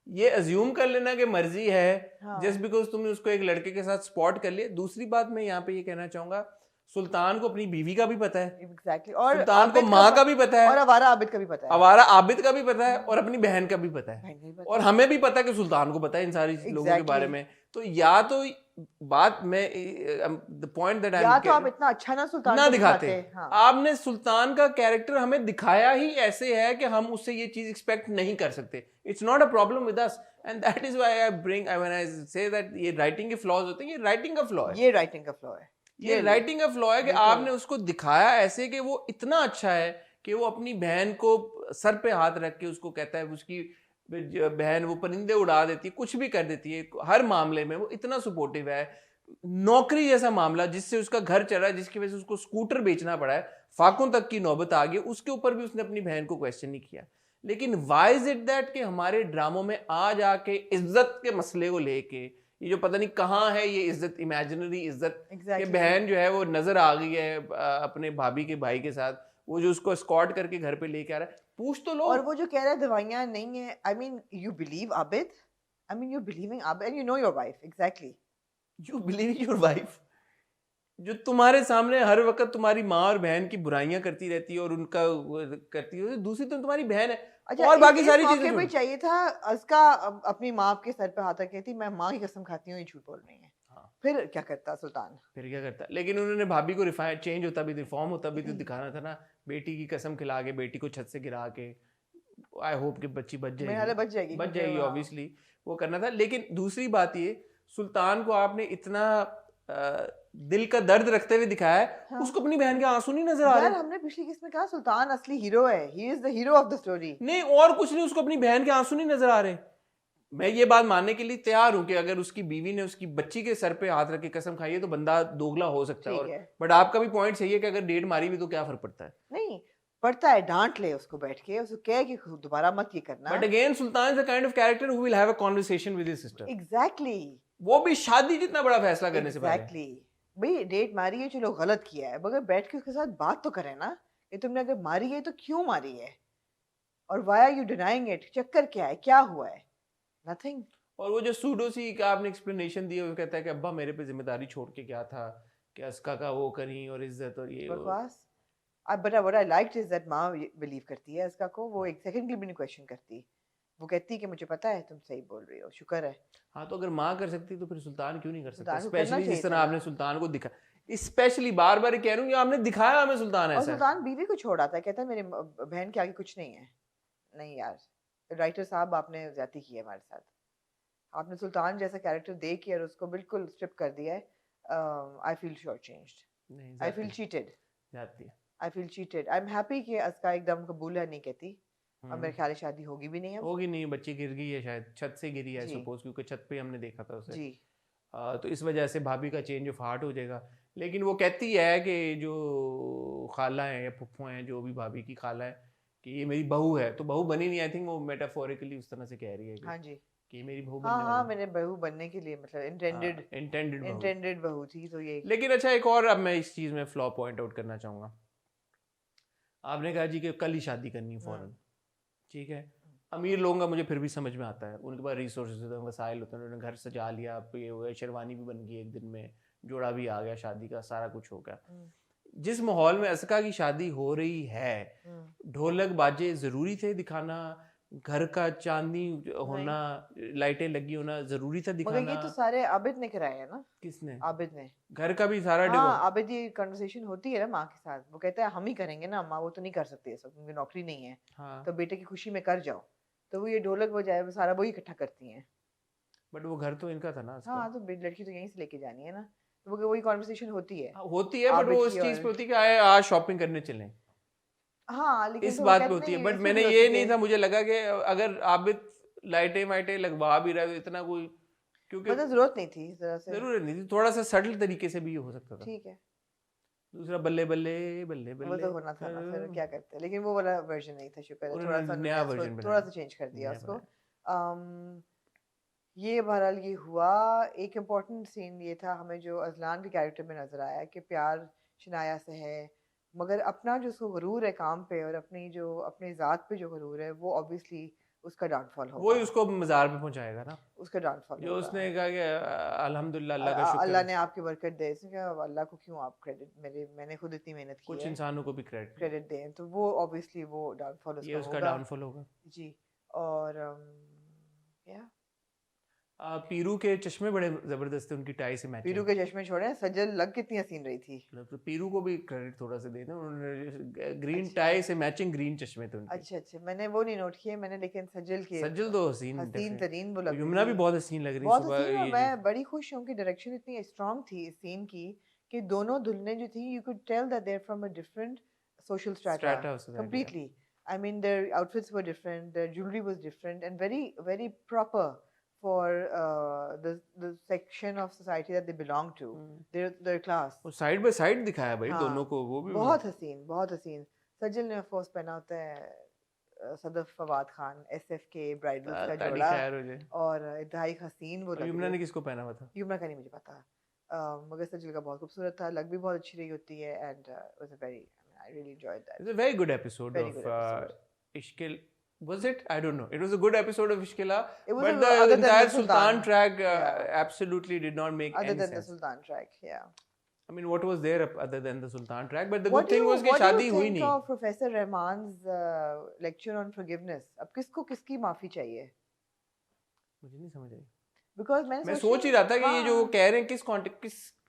ये अज्यूम कर लेना कि मर्जी है जस्ट बिकॉज तुमने उसको एक लड़के के साथ स्पॉट कर लिया। दूसरी बात मैं यहाँ पे ये कहना चाहूंगा, सुल्तान को अपनी बीवी का भी पता है, एग्जैक्टली, और सुल्तान को माँ का भी पता है, और आवारा आबिद का भी पता है, आवारा आबिद का भी पता है, और अपनी बहन का भी पता है, और हमें भी पता है कि सुल्तान को पता है इन सारी लोगों के बारे में। तो या तो बात में द पॉइंट दैट आई, या तो आप इतना अच्छा ना सुल्तान ना दिखाते। हाँ। आपने सुल्तान का कैरेक्टर हमें दिखाया ही ऐसे है कि हम उससे ये चीज एक्सपेक्ट नहीं कर सकते। It's not a problem with us, and that is why I bring, when I say that ये राइटिंग के फ्लॉज होते हैं, ये राइटिंग का फ्लॉ है, ये राइटिंग का फ्लॉ है, ये राइटिंग का फ्लॉ है कि आपने उसको दिखाया ऐसे कि वो इतना अच्छा है कि वो अपनी बहन को सर पे हाथ रख के उसको कहता है, उसकी बहन वो परिंदे उड़ा देती है, कुछ भी कर देती है, हर मामले में वो इतना सपोर्टिव है। नौकरी जैसा मामला जिससे उसका घर चला है, जिसकी वजह से उसको स्कूटर बेचना पड़ा है, फाकों तक की नौबत आ गई, उसके ऊपर भी उसने अपनी बहन को क्वेश्चन नहीं किया। लेकिन व्हाई इज इट दैट कि हमारे ड्रामों में आ जाके इज्जत के मसले को लेके ये जो पता नहीं कहाँ है ये इज्जत, इमेजिनरी इज्जत Exactly. कि बहन जो है वो नजर आ गई है अपने भाभी के भाई के साथ, वो जो उसको एस्कॉर्ट करके घर पे लेके आ रहा है, पूछ तो लो। और वो जो कह रहा है दवाइयाँ नहीं है, I mean you believe Abid, I mean you're believing Abid and you know your wife exactly. You believe your wife, जो तुम्हारे सामने हर वक्त तुम्हारी माँ और बहन की बुराइयां करती रहती है और उनका वो करती है, दूसरी तो तुम्हारी बहन है। अच्छा, और बाकी इस सारी मौके चीजें पे छोड़ो। चाहिए था अस्का अपनी माँ के सर पे हाथ रख कहती मैं माँ की कसम खाती हूँ ये झूठ बोल रही है। हाँ। फिर क्या करता सुल्तान? फिर क्या करता, लेकिन उन्होंने भाभी को रिफाइन चेंज होता भी, रिफॉर्म होता भी तो दिखाना था ना, बेटी की कसम खिला के बेटी को छत से गिरा के, आई होप कि बच्ची बच मेरे ख्याल है जाएगी, बच जाएगी, बच क्योंकि जाएगी हाँ। ऑब्वियसली, वो करना था। लेकिन दूसरी बात ये, सुल्तान को आपने इतना दिल का दर्द रखते हुए दिखाया है, हाँ। उसको अपनी बहन के आंसू नहीं नजर आ यार रहे। हमने पिछली किस में कहा सुल्तान असली हीरो है, he is the hero of the story. नहीं और कुछ नहीं, उसको अपनी बहन के आंसू नहीं नजर आ रहे। मैं ये बात मानने के लिए तैयार हूं कि अगर उसकी बीवी ने उसकी बच्ची के सर पे हाथ रख के कसम खाई है तो बंदा दोगला हो सकता है, ठीक और है। बट आपका भी पॉइंट सही है कि अगर डेट मारी भी तो क्या फर्क पड़ता है। नहीं पड़ता है, डांट ले उसको बैठ के, उसको कहे कि दोबारा मत ये करना। But again Sultan is the kind of character who will have a conversation with his sister. Exactly. वो भी शादी जितना बड़ा फैसला करने से पहले। एग्जैक्टली। भाई डेट मारी है, चलो गलत किया है, मगर बैठ के उसके साथ बात तो करें ना, कि तुमने अगर मारी है तो क्यों मारी है, और why are you denying it, चक्कर क्या है, क्या हुआ है? नथिंग। और वो जो सूडो सी का आपने एक्सप्लेनेशन दिया, वो कहता है कि अब्बा मेरे पे जिम्मेदारी छोड़ के गया था कि अस्का का वो करी और इज्जत और ये बकवास। But what I liked is that माँ बिलीव करती है इसका को, वो एक सेकंड के लिए भी नहीं क्वेश्चन करती, वो कहती है कि मुझे पता है तुम सही बोल रही हो, शुक्र है। हाँ तो अगर माँ कर सकती तो फिर सुल्तान क्यों नहीं कर सकता? सुल्तान को करना स्पेशली चाहिए जिस था तरह ना। आपने सुल्तान को दिखा, स्पेशली बार बार कह रहा हूँ, आपने दिखाया हमें सुल्तान और ऐसा है। सुल्तान बीवी को छोड़ आता है, कहता है मेरे बहन के आगे कुछ नहीं है। नहीं यार, राइटर साहब आपने ज्यादती की है हमारे साथ, आपने सुल्तान जैसा कैरेक्टर दे के और उसको बिल्कुल स्ट्रिप कर दिया है। आई फील श्योर चेंज्ड, नहीं आई फील चीटेड, जाती है। I feel cheated. I am happy कि अस्का एकदम कबूल है नहीं कहती, और मेरे ख्याल है शादी होगी भी नहीं अब। होगी नहीं, बच्ची गिर गई है शायद, छत से गिरी है जी। सपोज, क्योंकि छत पे हमने देखा था उसे। जी। तो इस वजह से भाभी का चेंज ऑफ हार्ट हो जाएगा। लेकिन वो कहती है कि जो खाला है या फुफ्फो हैं, जो भी भाभी की खाला है, कि ये मेरी बहू है, तो बहू बनी नहीं, आई थिंक वो मेटाफोरिकली उस तरह से कह रही है हाँ जी। कि ये मेरी बहू हाँ बनने हाँ, वाली मैंने बहू बनने के लिए मतलब इंटेंडेड इंटेंडेड बहू। इंटेंडेड बहू थी तो ये। लेकिन अच्छा एक और अब मैं इस चीज़ में फ्लॉ पॉइंट आउट करना चाहूँगा। आपने कहा जी कि कल ही शादी करनी फ़ौरन, ठीक है, अमीर लोगों का मुझे फिर भी समझ में आता है, उनके पास रिसोर्सेज होते हैं, वसाइल होते हैं, उन्होंने घर सजा लिया, ये हो गया, शेरवानी भी बन गई एक दिन में, जोड़ा भी आ गया शादी का, सारा कुछ हो गया। जिस माहौल में अस्का की शादी हो रही है, ढोलक बाजे जरूरी थे दिखाना, घर का चांदनी होना, लाइटें लगी होना जरूरी था दिखाना? मगर ये तो सारे आबिद ने कराए हैं ना। किसने? आबिद ने। घर का भी सारा हाँ, आबिद ये कन्वर्सेशन होती है ना माँ के साथ, वो कहता है हम ही करेंगे ना माँ, वो तो नहीं कर सकते ये सब, उनकी नौकरी नहीं है। हाँ। तो बेटे की खुशी में कर जाओ, तो वो ये ढोलक बजाए वो सारा वही इकट्ठा करती हैं। बट वो घर तो इनका था ना। हाँ तो लड़की तो यहीं से लेके जानी है ना, तो वो वही कॉन्वर्सेशन होती है। होती है, बट वो इस चीज पे होती है कि आए आज शॉपिंग करने चलें। हाँ लेकिन इस तो बात पे होती है, बट मैंने ये नहीं था, मुझे लगा कि अगर आबिद लाइटें वाइटें लगवा भी रहा है तो इतना कोई, क्योंकि मतलब जरूरत नहीं थी, जरूरत नहीं थी, थोड़ा सा सटल तरीके से भी हो सकता था। ठीक है। दूसरा बल्ले बल्ले बल्ले वो बल्ले तो होना था ना, फिर क्या करते, लेकिन वो वाला वर्जन नहीं था, शुक्र है थोड़ा सा नया वर्जन थोड़ा सा चेंज कर दिया उसको। ये बहरहाल ये हुआ। एक इम्पोर्टेंट सीन ये था हमें जो अजलान के कैरेक्टर में नजर आया कि प्यार शनाया से है, मगर अपना जो उसको गुरूर है काम पे और अपनी जो अपनी ज़ात पे जो गुरूर है वो ऑब्वियसली उसका डाउनफॉल होगा। वही उसको मज़ार पे पहुंचाएगा ना, उसका डाउनफॉल जो उसने कहा कि अल्हम्दुलिल्लाह अल्लाह का शुक्र, अल्लाह ने आपकी बरकत दे, इसने कहा अल्लाह को क्यों आप क्रेडिट, मैंने खुद इतनी मेहनत की कुछ है, इंसानों को भी क्रेडिट दें, तो वो ऑब्वियसली वो डाउनफॉल ये उसका डाउनफॉल होगा जी। और या पीरू के चश्मे बड़े जबरदस्त थे, उनकी टाई से मैचिंग। पीरू के चश्मे छोड़े, सजल लग कितनी हसीन रही थी। तो पीरू को भी क्रेडिट थोड़ा सा देना, उन्होंने ग्रीन टाई से मैचिंग ग्रीन चश्मे थे उनके। अच्छा अच्छा, मैंने वो नहीं नोट किए मैंने, लेकिन सजल के सजल तो हसीन तरीन वो लग यमुना भी बहुत हसीन लग रही बहुत सुबह हसीन। ये मैं बड़ी खुश हूँ कि डायरेक्शन इतनी स्ट्रांग थी इस सीन की कि दोनों दुल्हनें जो थी, you could tell that they are from a different social strata completely. I mean their outfits were different, their jewelry was different and very very proper for the section of society that they belong to, their class. वो side by side दिखाया भाई दोनों को, वो भी बहुत हसीन बहुत हसीन। सजल ने ऑफ कोर्स पहना होता है सदफ फवाद खान SF के ब्राइडल्स का ताली जोड़ा खैर हो जाए। और इंतहाई हसीन वो लग यमुना रहे। ने किसको पहना हुआ था? यमुना का नहीं मुझे पता, मगर सजल का बहुत खूबसूरत था, लग भी बहुत अच्छी रही होती है, and was a very, I really enjoyed that. It's a very good episode Very of good episode. Ishkil. Was it? I don't know. It was a good episode of Ishkila, It was but a- the other than the entire Sultan. Sultan track Yeah. absolutely did not make Other any than the sense. Sultan track, yeah. I mean, what was there other than the Sultan track? But the What good do thing you was कि what do शादी you हुई think नहीं. of Professor Rahman's lecture on forgiveness? अब किसको किसकी माफी चाहिए? मुझे नहीं समझ आई. Because मैं सोच ही रहा था कि ये जो हाँ, कह रहे हैं किस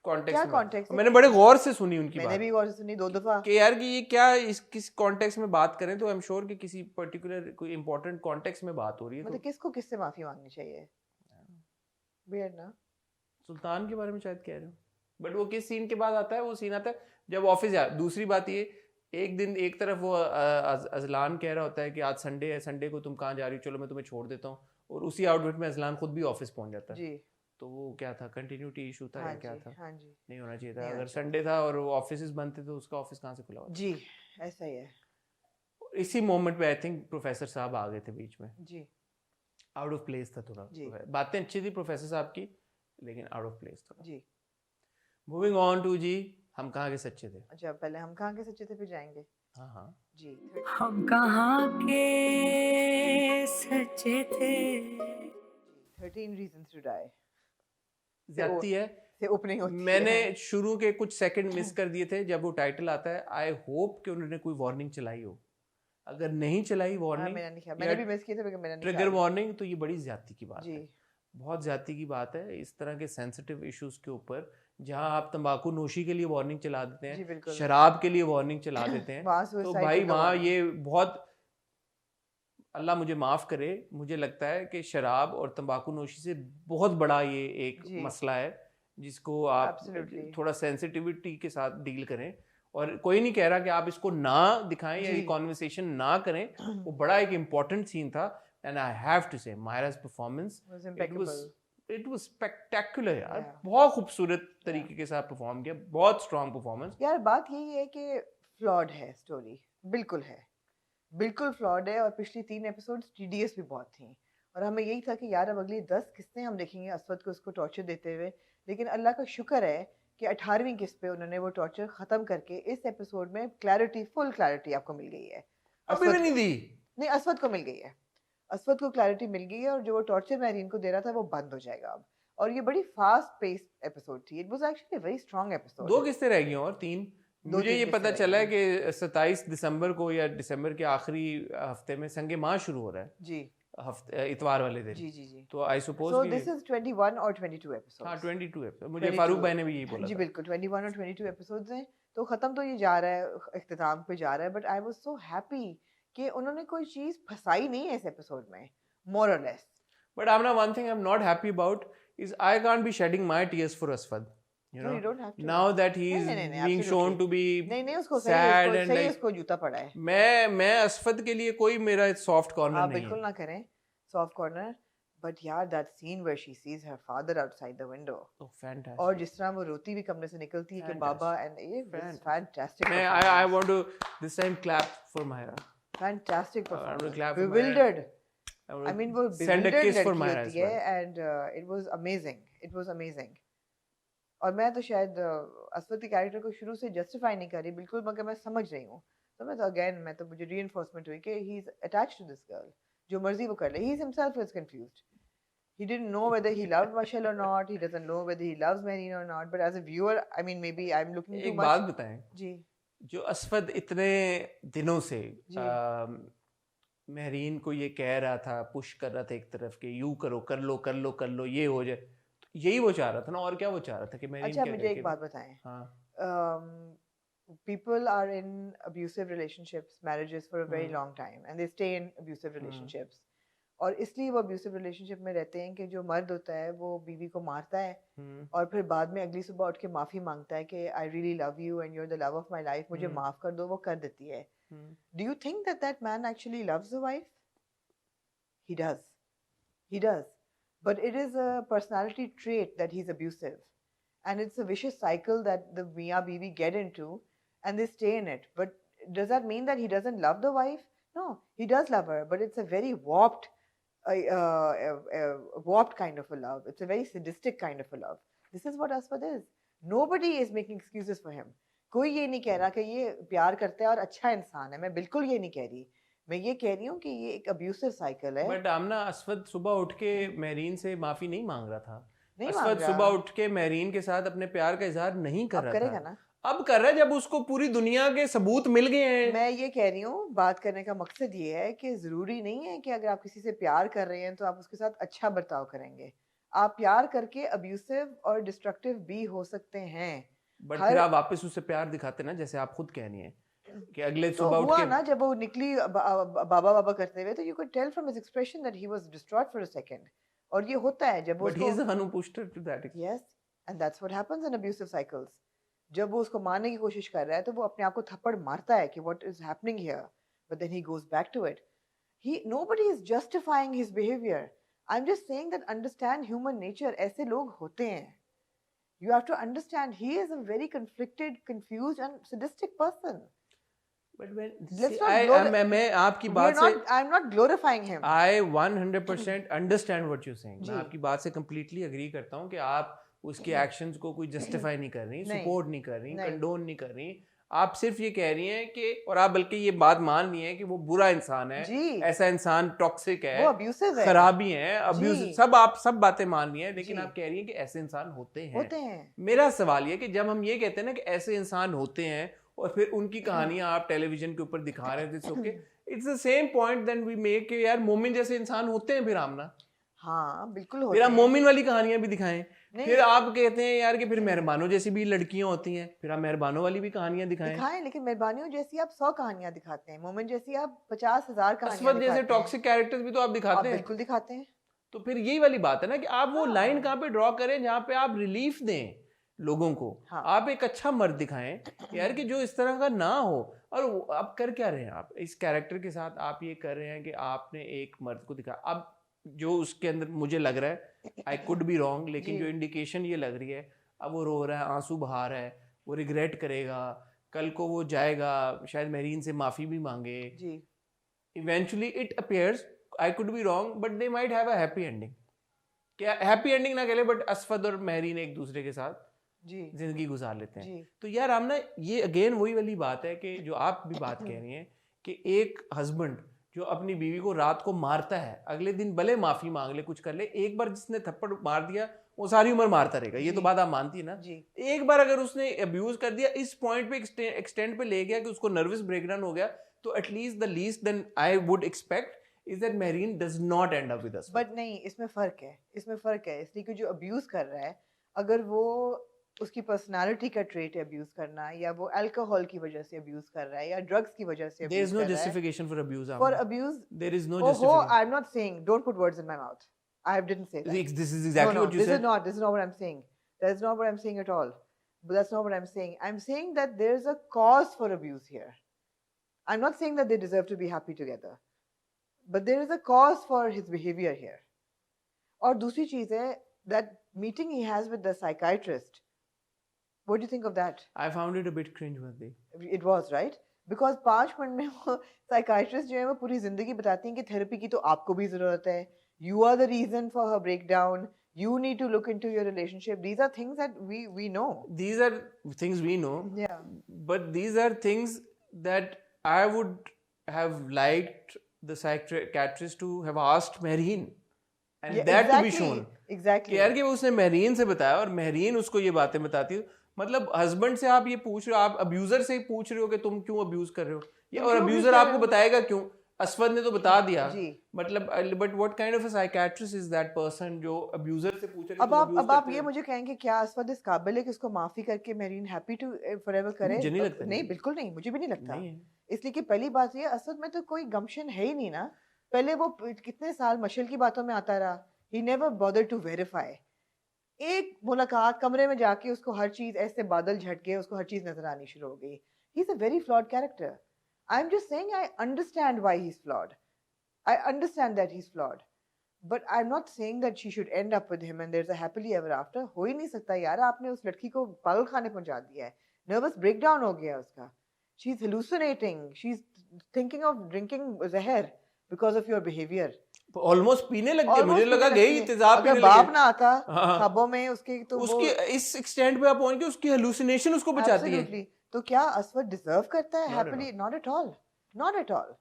कॉन्टेक्स्ट क्या में. context है? मैंने बड़े गौर से सुनी उनकी मैंने बात. भी गौर से सुनी 2 दफा। कि यार कि ये क्या इस किस कॉन्टेक्स्ट में बात करें तो आई एम श्योर कि किसी पर्टिकुलर कोई इंपॉर्टेंट कॉन्टेक्स्ट में बात हो रही है. मतलब तो किसको किससे माफी मांगनी चाहिए? Weird ना? सुल्तान के बारे में शायद कह रहे हो. बट वो किस सीन के बाद आता है? वो सीन आता है जब ऑफिस जा. दूसरी बात ये, एक दिन एक तरफ वो अजलान कह रहा होता है कि आज संडे है, संडे को तुम कहाँ जा रही हो, चलो मैं तुम्हें छोड़ देता हूँ, और उसी आउटफिट में अजलान खुद भी ऑफिस पहुंच जाता है. जी तो वो क्या था? कंटिन्यूटी इशू था हाँ या क्या जी था? हाँ जी नहीं होना चाहिए था. नहीं होना अगर चाहिए संडे था और वो ऑफिस बंद थे तो उसका ऑफिस कहाँ से खुला हुआ था? जी ऐसा ही है इसी मोमेंट पे आई थिंक प्रोफेसर साहब आ गए थे बीच में. जी आउट ऑफ प्लेस था थोड़ा. जी। बातें अच्छी थी प्रोफेसर साहब की, लेकिन आउट ऑफ प्लेस था. जी। मूविंग ऑन टू जी, हम कहाँ के सच्चे थे. अच्छा पहले हम कहाँ के सच्चे थे फिर जाएंगे हाँ हाँ. जी। हम कहाँ के सच्चे थे 13 reasons to die ज्यादती है. से ओपनिंग होती मैंने है। शुरू के कुछ सेकंड मिस कर दिए थे जब वो टाइटल आता है. आई होप कि उन्होंने कोई वार्निंग चलाई हो. अगर नहीं चलाई हाँ, वार्निंग, मैंने नहीं किया, मैंने भी मिस किया था लेकिन मैंने नहीं ट्रिगर किया। वार्निंग, तो ये बड़ी ज्यादती की बात जी है. बहुत ज्यादती की बात है इस तरह के सेंसिटिव इश्यूज के ऊपर, जहां आप तंबाकू नोशी के लिए वार्निंग चला देते जी हैं, बिल्कुल शराब के लिए वार्निंग चला देते हैं. वहाँ तो suicide भाई का वहाँ warning। ये बहुत, अल्लाह मुझे माफ करे, मुझे लगता है कि शराब और तंबाकू नोशी से बहुत बड़ा ये एक जी। मसला है जिसको आप Absolutely। थोड़ा सेंसिटिविटी के साथ डील करें. और कोई नहीं कह रहा कि आप इसको ना दिखाएं या ये जी। कॉन्वर्सेशन ना करें. वो बड़ा एक इम्पोर्टेंट सीन था. And I have to say Maira's performance, Was impeccable। It was spectacular यार. Yeah। बहुत खूबसूरत तरीके के साथ परफॉर्म किया. बहुत स्ट्रांग परफॉर्मेंस. यार बात यही है कि फ्लॉड है स्टोरी, बिल्कुल है, बिल्कुल फ्लॉड है, और पिछली 3 एपिसोड्स टीडीएस भी बहुत थी, और हमें यही था कि यार अब अगली 10 किस्तें हम देखेंगे असवद को उसको टॉर्चर देते हुए, लेकिन अल्लाह का शुक्र है कि 18वीं किस्त पे उन्होंने वो टॉर्चर खत्म करके इस एपिसोड में क्लैरिटी, फुल क्लैरिटी आपको मिल गई है। अभी भी नहीं दी. नहीं, असवद को मिल गई है, असवद को क्लैरिटी मिल गई है, और जो वो टॉर्चर मैरीन को दे रहा था वो बंद हो जाएगा अब, और ये बड़ी फास्ट पेस्ड एपिसोड थी। It was actually very strong episode. 2 किस्तें रह गई हैं और 3. दो मुझे तीन ये किस्तें पता रह चला है गई कि 27 दिसंबर को या दिसंबर के आखिरी हफ्ते में संगे माह शुरू हो रहा है. जी हफ्ते इतवार वाले दिन. जी जी जी। तो I suppose so this is 21 और 22 एपिसोड्स। हाँ 22 एपिसोड. मुझे 22 फारूक भाई ने भी यही बोला जी था. बिल्कुल 21 और 22 एपिसोड्स हैं, तो खत्म तो ये जा रहा है, इख्तिताम पे जा रहा है, but I was so happy कि उन्होंने कोई चीज फंसाई नहीं है इस एपिसोड में, मोर और less. But Amna, one thing I'm not happy about is I can't be shedding my tears for Asfad. You No, know, you don't have to. now that he's नहीं, being shown to be नहीं नहीं, उसको sad and सही like, उसको जूता पड़ा है। मैं असफद के लिए कोई मेरा सॉफ्ट कॉर्नर आप नहीं बिल्कुल है. ना करें सॉफ्ट कॉर्नर, बट यार that scene where she sees her father outside the window, Oh, fantastic. और जिस तरह वो रोती भी कमरे से निकलती है कि बाबा, एंड ये fantastic, I want to this time clap for Myra. Fantastic I want to performance, clap for Myra. bewildered। I want I to mean वो send a bewildered kiss for लड़की Myra होती as है, well. and it was amazing, it was amazing। और मैं तो शायद असवद के character को शुरू से जस्टिफाई नहीं कर रही बिल्कुल, मगर मैं समझ रही हूँ, तो मैं तो अगेन मैं तो मुझे रीइंफोर्समेंट हुई कि he is attached to this girl, जो मर्जी वो कर ले, he himself is confused, he didn't know whether he loved Marshall or not, he doesn't know whether he loves Marine or not, but as a viewer, I mean maybe I'm looking too एक much। बात बताएं, जी जो असफद इतने दिनों से जी। महरीन को ये कह रहा था, पुश कर रहा था एक तरफ के, यू करो, कर लो कर लो कर लो, ये हो जाए, तो यही वो चाह रहा था ना, और क्या वो चाह रहा था कि महरीन अच्छा क्या मुझे करे एक बात बताएं, हाँ. people are in abusive relationships, marriages for a very Hmm. long time, and they stay in abusive relationships, और इसलिए वो abusive relationship में रहते हैं कि जो मर्द होता है वो बीवी को मारता है, और फिर बाद में अगली सुबह उठ के माफी मांगता है कि I really love you and you're the love of my life, मुझे माफ कर दो, वो कर देती है। Do you think that that man actually loves the wife? He does. He does. But it is a personality trait that he's abusive. And it's a vicious cycle that the Mia Bibi get into, and they stay in it. But does that mean that he doesn't love the wife? No, he does love her, but it's a very warped, warped kind of a love. It's a very sadistic kind of a love. This is what Aswad is. Nobody is making excuses for him. कोई ये नहीं कह रहा कि ये प्यार करता है और अच्छा इंसान है. मैं बिल्कुल ये नहीं कह रही. मैं ये कह रही हूँ कि ये एक अब्यूसिव साइकिल है. बट आमना, असवद सुबह उठ के मेरीन से माफी नहीं मांग रहा था. नहीं असवद मांग रहा. सुबह उठ के मेरीन के साथ अपने प्यार का इजहार नहीं कर अब रहा करेगा था. ना. अब कर रहा है जब उसको पूरी दुनिया के सबूत मिल गए हैं. मैं ये कह रही हूँ, बात करने का मकसद ये है कि जरूरी नहीं है कि अगर आप किसी से प्यार कर रहे हैं तो आप उसके साथ अच्छा बर्ताव करेंगे. आप प्यार करके अब्यूसिव और डिस्ट्रक्टिव भी हो सकते हैं. बट फिर आप वापस उससे प्यार दिखाते ना, जैसे आप खुद कह रही हैं कि अगले तो सुबह उठ हुआ के ना जब वो निकली बाबा बाबा करते हुए, तो you could tell from his expression that he was destroyed for a second. और ये होता है जब वो but he is the one who pushed her to that. Yes, and that's what happens in abusive cycles. जब वो उसको मारने की कोशिश कर रहा है तो वो अपने आप को थप्पड़ मारता है कि what is happening here, but then he goes back to it. He nobody is justifying his behaviour. I am just saying that understand human nature. ऐसे लोग होते हैं. You have to understand he is a very conflicted, confused and sadistic person. But when Let's not मैं आपकी बात से I'm not glorifying him. I 100% understand what you're saying. मैं जी. आपकी बात से completely agree करता हूँ कि आप उसके actions को कोई justify नहीं कर रही, support नहीं कर रही, condone नहीं कर रही. आप सिर्फ ये कह रही हैं कि, और आप बल्कि ये बात मान रही हैं कि वो बुरा इंसान है, जी. ऐसा इंसान टॉक्सिक है, वो abusive है, खराबी है, अब्यूसिव, सब आप सब बातें मान रही हैं, लेकिन जी. आप कह रही हैं कि ऐसे इंसान होते हैं. होते हैं. मेरा सवाल ये कि जब हम ये कहते हैं ना कि ऐसे इंसान होते हैं और फिर उनकी कहानियां आप टेलीविजन के ऊपर दिखा रहे थे, okay, it's the same point then we make कि यार मोमिन जैसे इंसान होते हैं. फिर आमना, हाँ बिल्कुल होते फिर आप हैं. मोमिन वाली कहानियां भी दिखाएं. नहीं. फिर आप कहते हैं यार कि फिर मेहरबानों जैसी भी लड़कियां होती हैं, फिर आप मेहरबानों वाली भी कहानियां दिखाएं. लेकिन मेहरबानियों जैसी आप 100 कहानियां दिखाते हैं. मोमिन जैसी आप 50,000 कहानियां असवद जैसे दिखाते हैं. टॉक्सिक कैरेक्टर्स भी तो आप दिखाते हैं. बिल्कुल दिखाते हैं. तो फिर यही वाली बात है ना कि आप वो लाइन कहाँ पे ड्रॉ करें जहाँ पे आप रिलीफ दें लोगों को. हाँ. आप एक अच्छा मर्द दिखाएं यार कि जो इस तरह का ना हो. और आप कर क्या रहे हैं, आप इस कैरेक्टर के साथ आप ये कर रहे हैं कि आपने एक मर्द को दिखाया. अब जो उसके अंदर मुझे लग रहा है, आई कुड बी रॉन्ग, लेकिन जो इंडिकेशन ये लग रही है, अब वो रो रहा है, आंसू बहा रहा है, वो रिग्रेट करेगा, कल को वो जाएगा शायद मेरीन से माफी भी मांगे. Eventually it appears, I could be wrong, but they might have a happy ending. क्या हैप्पी एंडिंग ना कह ले, बट असफद और मेरीन एक दूसरे के साथ जिंदगी गुजार लेते हैं. तो यार आमना, ये अगेन वही वाली बात है कि जो आप भी बात कह रही हैं कि एक हस्बैंड जो अपनी बीवी को रात को मारता है, अगले दिन भले माफी मांग ले, कुछ कर ले, एक बार जिसने थप्पड़ मार दिया वो सारी उम्र मारता रहेगा. ये तो बात आप मानती है ना. एक बार अगर उसने अब्यूज कर दिया, इस पॉइंट पे एक्सटेंड पे ले गया कि उसको नर्वस ब्रेकडाउन हो गया, तो at least the least then I would expect is that Marine does not end up with us. But नहीं, इसमें फ़र्क है. इसलिए कि जो अब्यूज़ कर रहा है, अगर वो उसकी पर्सनालिटी का ट्रेट है अब्यूज़ करना, या वो अल्कोहल की वजह से अब्यूज़ कर रहा है, या ड्रग्स की वजह से there is no justification for abuse. For abuse, there is no justification. I'm not saying, don't put words in my mouth. I didn't say that. This is exactly what you said. This is not what I'm saying. That is not what I'm saying at all. But that's not what I'm saying. I'm saying that there's a cause for abuse here. I'm not saying that they deserve to be happy together. But there is a cause for his behavior here. और दूसरी चीज़ है, that meeting he has with the psychiatrist. What do you think of that? I found it a bit cringeworthy. It was, right? Because 5 minute में वो psychiatrist जो है वो पूरी जिंदगी बताती हैं कि थेरेपी की तो आपको भी ज़रूरत है. You are the reason for her breakdown. You need to look into your relationship. These are things that we know. These are things we know. Yeah. But these are things that I would have liked the psychiatrist to have asked Marine and that to be shown. Exactly. कि यार कि वो उसने Marine से बताया और Marine उसको ये बातें बताती है. मतलब हस्बैंड से आप ये पूछ रहे हो, आप अब्यूजर से पूछ रहे हो कि तुम क्यों अब्यूज कर रहे हो, या और अब्यूजर आपको बताएगा क्यों. असफद ने तो बता दिया. मतलब but what kind of a psychiatrist is that person जो अब्यूजर से पूछ रहा है. अब आप ये मुझे कहेंगे क्या असफद इस काबिल है कि उसको माफी करके मेरीन हैप्पी टू फॉरएवर करे? मुझे नहीं लगता. नहीं, बिल्कुल नहीं, मुझे भी नहीं लगता. इसलिए कि पहली बात ये, असद में तो कोई गमशन है ही नहीं ना. पहले वो कितने साल मशल की बातों में आता रहा. He never bothered to verify. एक मुलाकात कमरे में जाके उसको हर चीज ऐसे बादल झटके, उसको हर चीज नजर आनी शुरू हो गई. ही is a very flawed character. I'm just saying I understand why he's flawed. I understand that he's flawed. But I'm not saying that she should end up with him and there's a happily ever after. हो ही नहीं सकता यार. आपने उस लड़की को पागल खाने पहुंचा दिया है. Nervous breakdown हो गया उसका. She's hallucinating. She's thinking of drinking जहर because of your behavior. Almost पीने लग गए, Almost मुझे लगा पीने गई लगती है। तेजाब अगर पीने बाप लगे। ना आता हाँ। ख्वाबों में उसके तो उसकी इस एक्सटेंड पे आप पहुंच गए, उसकी हेलुसिनेशन उसको बचाती है। Absolutely. तो क्या असवद डिजर्व करता है Not at happily? Not at all, not at all.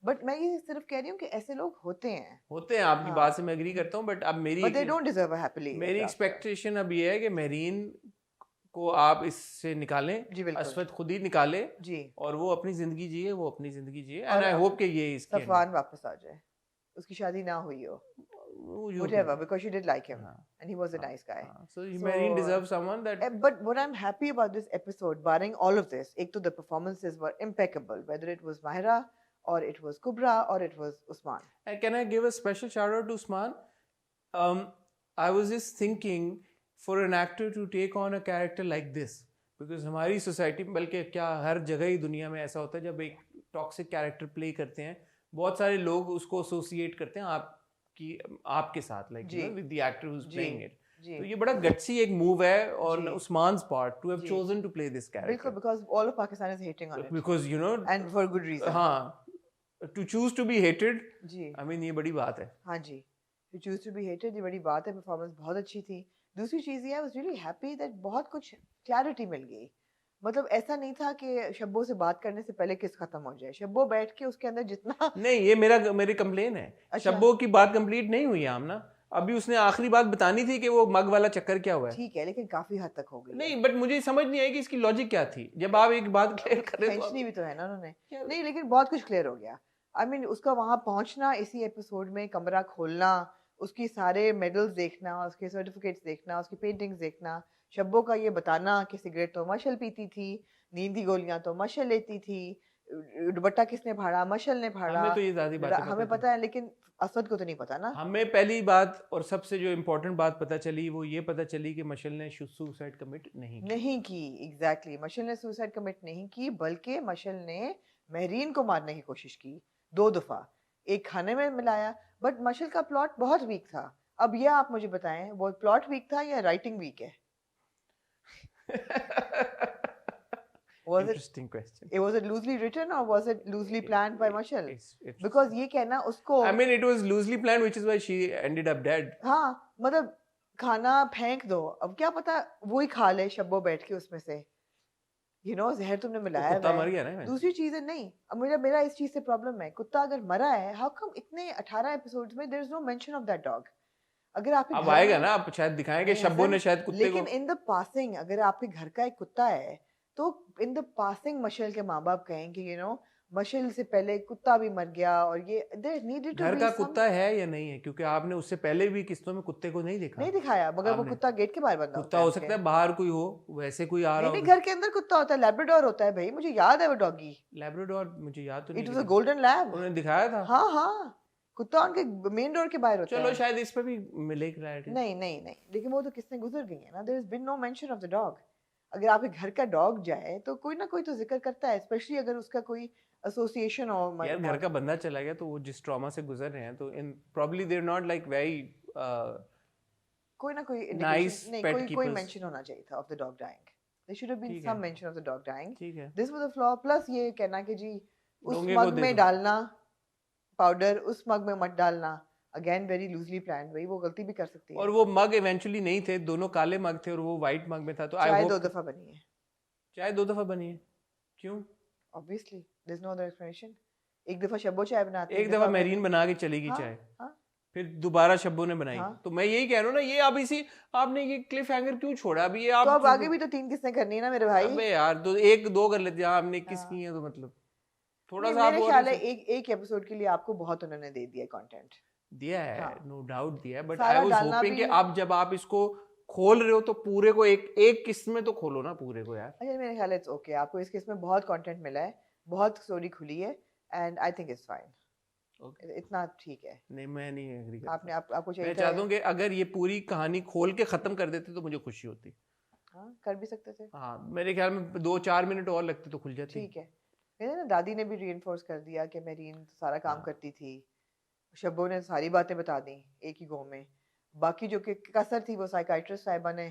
But मैं ये सिर्फ कह रही हूँ कि ऐसे लोग होते हैं, होते हैं, आपकी हाँ। बात से मैं एग्री करता हूँ, बट अब but they don't deserve a happily. मेरी एक्सपेक्टेशन अब ये है कि मेरीन को आप इससे निकालें, जी बिल्कुल असवद खुद ही निकाले जी, और वो अपनी जिंदगी जिए, वो अपनी जिंदगी जिए, और एंड आई होप कि ये इसकी सफवान वापस आ जाए, उसकी शादी ना हुई हो, whatever, because she did like him and he was a nice guy. So Marine deserves someone that But what I'm happy about this episode, barring all of this, ek to the performances were impeccable, whether it was Mahira or it was Kubra or it was Usman. And can I give a special shout out to Usman? I was just thinking for an actor to take on a character like this, because हमारी society में, बल्कि क्या हर जगह ही दुनिया में ऐसा होता है, जब एक टॉक्सिक कैरेक्टर प्ले करते हैं बहुत सारे लोग उसको एसोसिएट करते हैं आपके साथ, like you know, with the actor who is playing it. तो ये बड़ा गट्सी एक मूव है on उस्मान's part to have chosen to play this character, because all of Pakistan is hating on it, because you know, and for good reason. हाँ, to choose to be hated, जी I mean ये बड़ी बात है। हाँ जी, to choose to be hated ये बड़ी बात है। परफॉर्मेंस बहुत अच्छी थी। दूसरी चीज़ ये, I was really happy that बहुत कुछ क्लैरिटी मिल गई। मतलब ऐसा नहीं था कि शब्बो से बात करने से पहले किस खत्म हो जाए, शब्बो बैठ के उसके अंदर जितना नहीं, ये मेरी कंप्लेन है। अच्छा। शब्बो की बात कंप्लीट नहीं हुई आमना, अभी उसने आखिरी बात बतानी थी कि वो मग वाला चक्कर क्या हुआ है। ठीक है, लेकिन काफी हद तक हो गई। नहीं, बट मुझे समझ नहीं आई कि इसकी लॉजिक क्या थी। जब आप एक बात क्लियर कर रहे हो भी तो है ना उन्होंने, नहीं लेकिन बहुत कुछ क्लियर हो गया। आई मीन उसका वहां पहुंचना, इसी एपिसोड में कमरा खोलना, उसकी सारे मेडल्स देखना, उसके सर्टिफिकेट्स देखना, उसकी पेंटिंग्स देखना, शब्बो का ये बताना कि सिगरेट तो मशल पीती थी, नींद की गोलियां तो मशल लेती थी, दुपट्टा किसने फाड़ा, मशल ने फाड़ा। हमें तो ये ज़्यादा बातें हमें पता है, लेकिन असद को तो नहीं पता ना। हमें पहली बात और सबसे जो इम्पोर्टेंट बात पता चली वो ये पता चली कि मशल ने सुसाइड कमिट नहीं की। एग्जैक्टली, मशल ने सुसाइड कमिट नहीं की, बल्कि मशल ने महरीन को मारने की कोशिश की 2 दफा, एक खाने में मिलाया। बट मशल का प्लॉट बहुत वीक था। अब ये आप मुझे बताएं, वो प्लॉट वीक था या राइटिंग वीक है? Was Interesting question. Was it loosely written or was it loosely planned by Mashal? Because ये कहना उसको, I mean it was loosely planned, which is why she ended up dead. हाँ, मतलब खाना फेंक दो, अब क्या पता वो ही खा ले शब्बो बैठ के उसमें से, you know, जहर तुमने मिलाया कुत्ता मर गया ना। दूसरी चीज है नहीं। अब मेरा इस चीज से प्रॉब्लम है, कुत्ता अगर मरा है, how come इतने 18 एपिसोड्स में there is no mention of that dog? अगर आप अब आएगा ना, आप शायद दिखाएंगे शब्बो ने शायद कुत्ते को, लेकिन इन द पासिंग अगर आपके घर का एक कुत्ता है तो इन द पासिंग मशल के माँ बाप कहें कि यू नो मशल से पहले कुत्ता भी मर गया, और ये देयर नीडेड टू घर का कुत्ता है या नहीं है, क्योंकि आपने उससे पहले भी किस्तों में कुत्ते को नहीं दिखाया, मगर वो कुत्ता गेट के बाहर बंदा कुत्ता हो सकता है, बाहर कोई हो, वैसे कोई आ रहा हो। घर के अंदर कुत्ता होता है, लैब्राडोर होता है भाई, मुझे याद है वो डॉगी लैब्राडोर, मुझे याद तो नहीं, it was a golden lab, उन्होंने दिखाया था। हाँ, कुत्ता उनके मेन डोर के बाहर होता है। चलो शायद इस पे भी मिले क्लैरिटी। नहीं, लेकिन वो तो किसने गुजर गई है ना, there has been no mention of the dog. अगर आपके घर का डॉग जाए तो कोई ना कोई तो जिक्र करता है, स्पेशली अगर उसका कोई एसोसिएशन हो। यार घर का बंदा चला गया तो वो जिस ट्रॉमा से गुजर रहे हैं, तो इन probably they are not like very कोई ना कोई nice pet कोई keepers. मेंशन होना चाहिए था of the dog dying. There should have been ठीक सम है। Mention of the dog dying. ठीक है, this was the flaw. Plus ये कहना कि जी उस डोंगे को मग दे में दो। डालना पाउडर, उस मग में मत डालना, अगेन वेरी लूजली प्लान्ड। भाई वो गलती भी कर सकती है। और वो मग इवेंचुअली नहीं थे, दोनों काले मग थे और वो वाइट मग में था, तो आई चाय होप 2 दफा बनी है। चाय 2 दफा बनी है, क्यों? Obviously there is no other explanation. एक दफा शब्बो चाय बनाती है, एक दफा मेरीन बना के चली गई हाँ, चाय, हाँ। फिर दोबारा शब्बो ने बनाई। हाँ। तो मैं यही कह रहा हूँ ना, ये आप इसी आपने ये क्लिफ हैंगर क्यों छोड़ा? अभी ये आप तो अब आगे भी तो 3 किस्सें करनी है ना मेरे भाई। अबे यार, तो 1-2 कर लेते हैं, आपने 21 की है तो मतलब थोड़ा सा मेरे ख्याल है एक एपिसोड के लिए आपको बहुत उन्होंने दे दिया कंटेंट। दिया है, हाँ। नो डाउट दिया है, बट सारा आई वाज डालना होपिंग कि भी- अब जब आप इसको खोल रहे हो तो पूरे को एक किस्त में तो खोलो ना पूरे को यार। अच्छा, मेरे ख्याल है इट्स ओके, आपको इस केस में बहुत कंटेंट मिला है, बहुत स्टोरी खुली है, and I think it's fine. Okay, इतना ठीक है। नहीं मैं नहीं एग्री करता। आपको चाहिए मैं चाहता हूँ कि अगर ये पूरी कहानी खोल के खत्म कर देते तो मुझे खुशी होती। हाँ, कर भी सकते थे। हाँ, मेरे ख्याल में 2-4 मिनट और लगते तो खुल जाती। ठीक है। मेरे ना दादी ने भी रीइंफोर्स कर दिया कि मेरीन सारा काम हाँ। करती थी, शब्बो ने सारी बातें बता दी एक ही गो में। बाकी जो कि कसर थी वो साइकाइट्रिस्ट साहिबा ने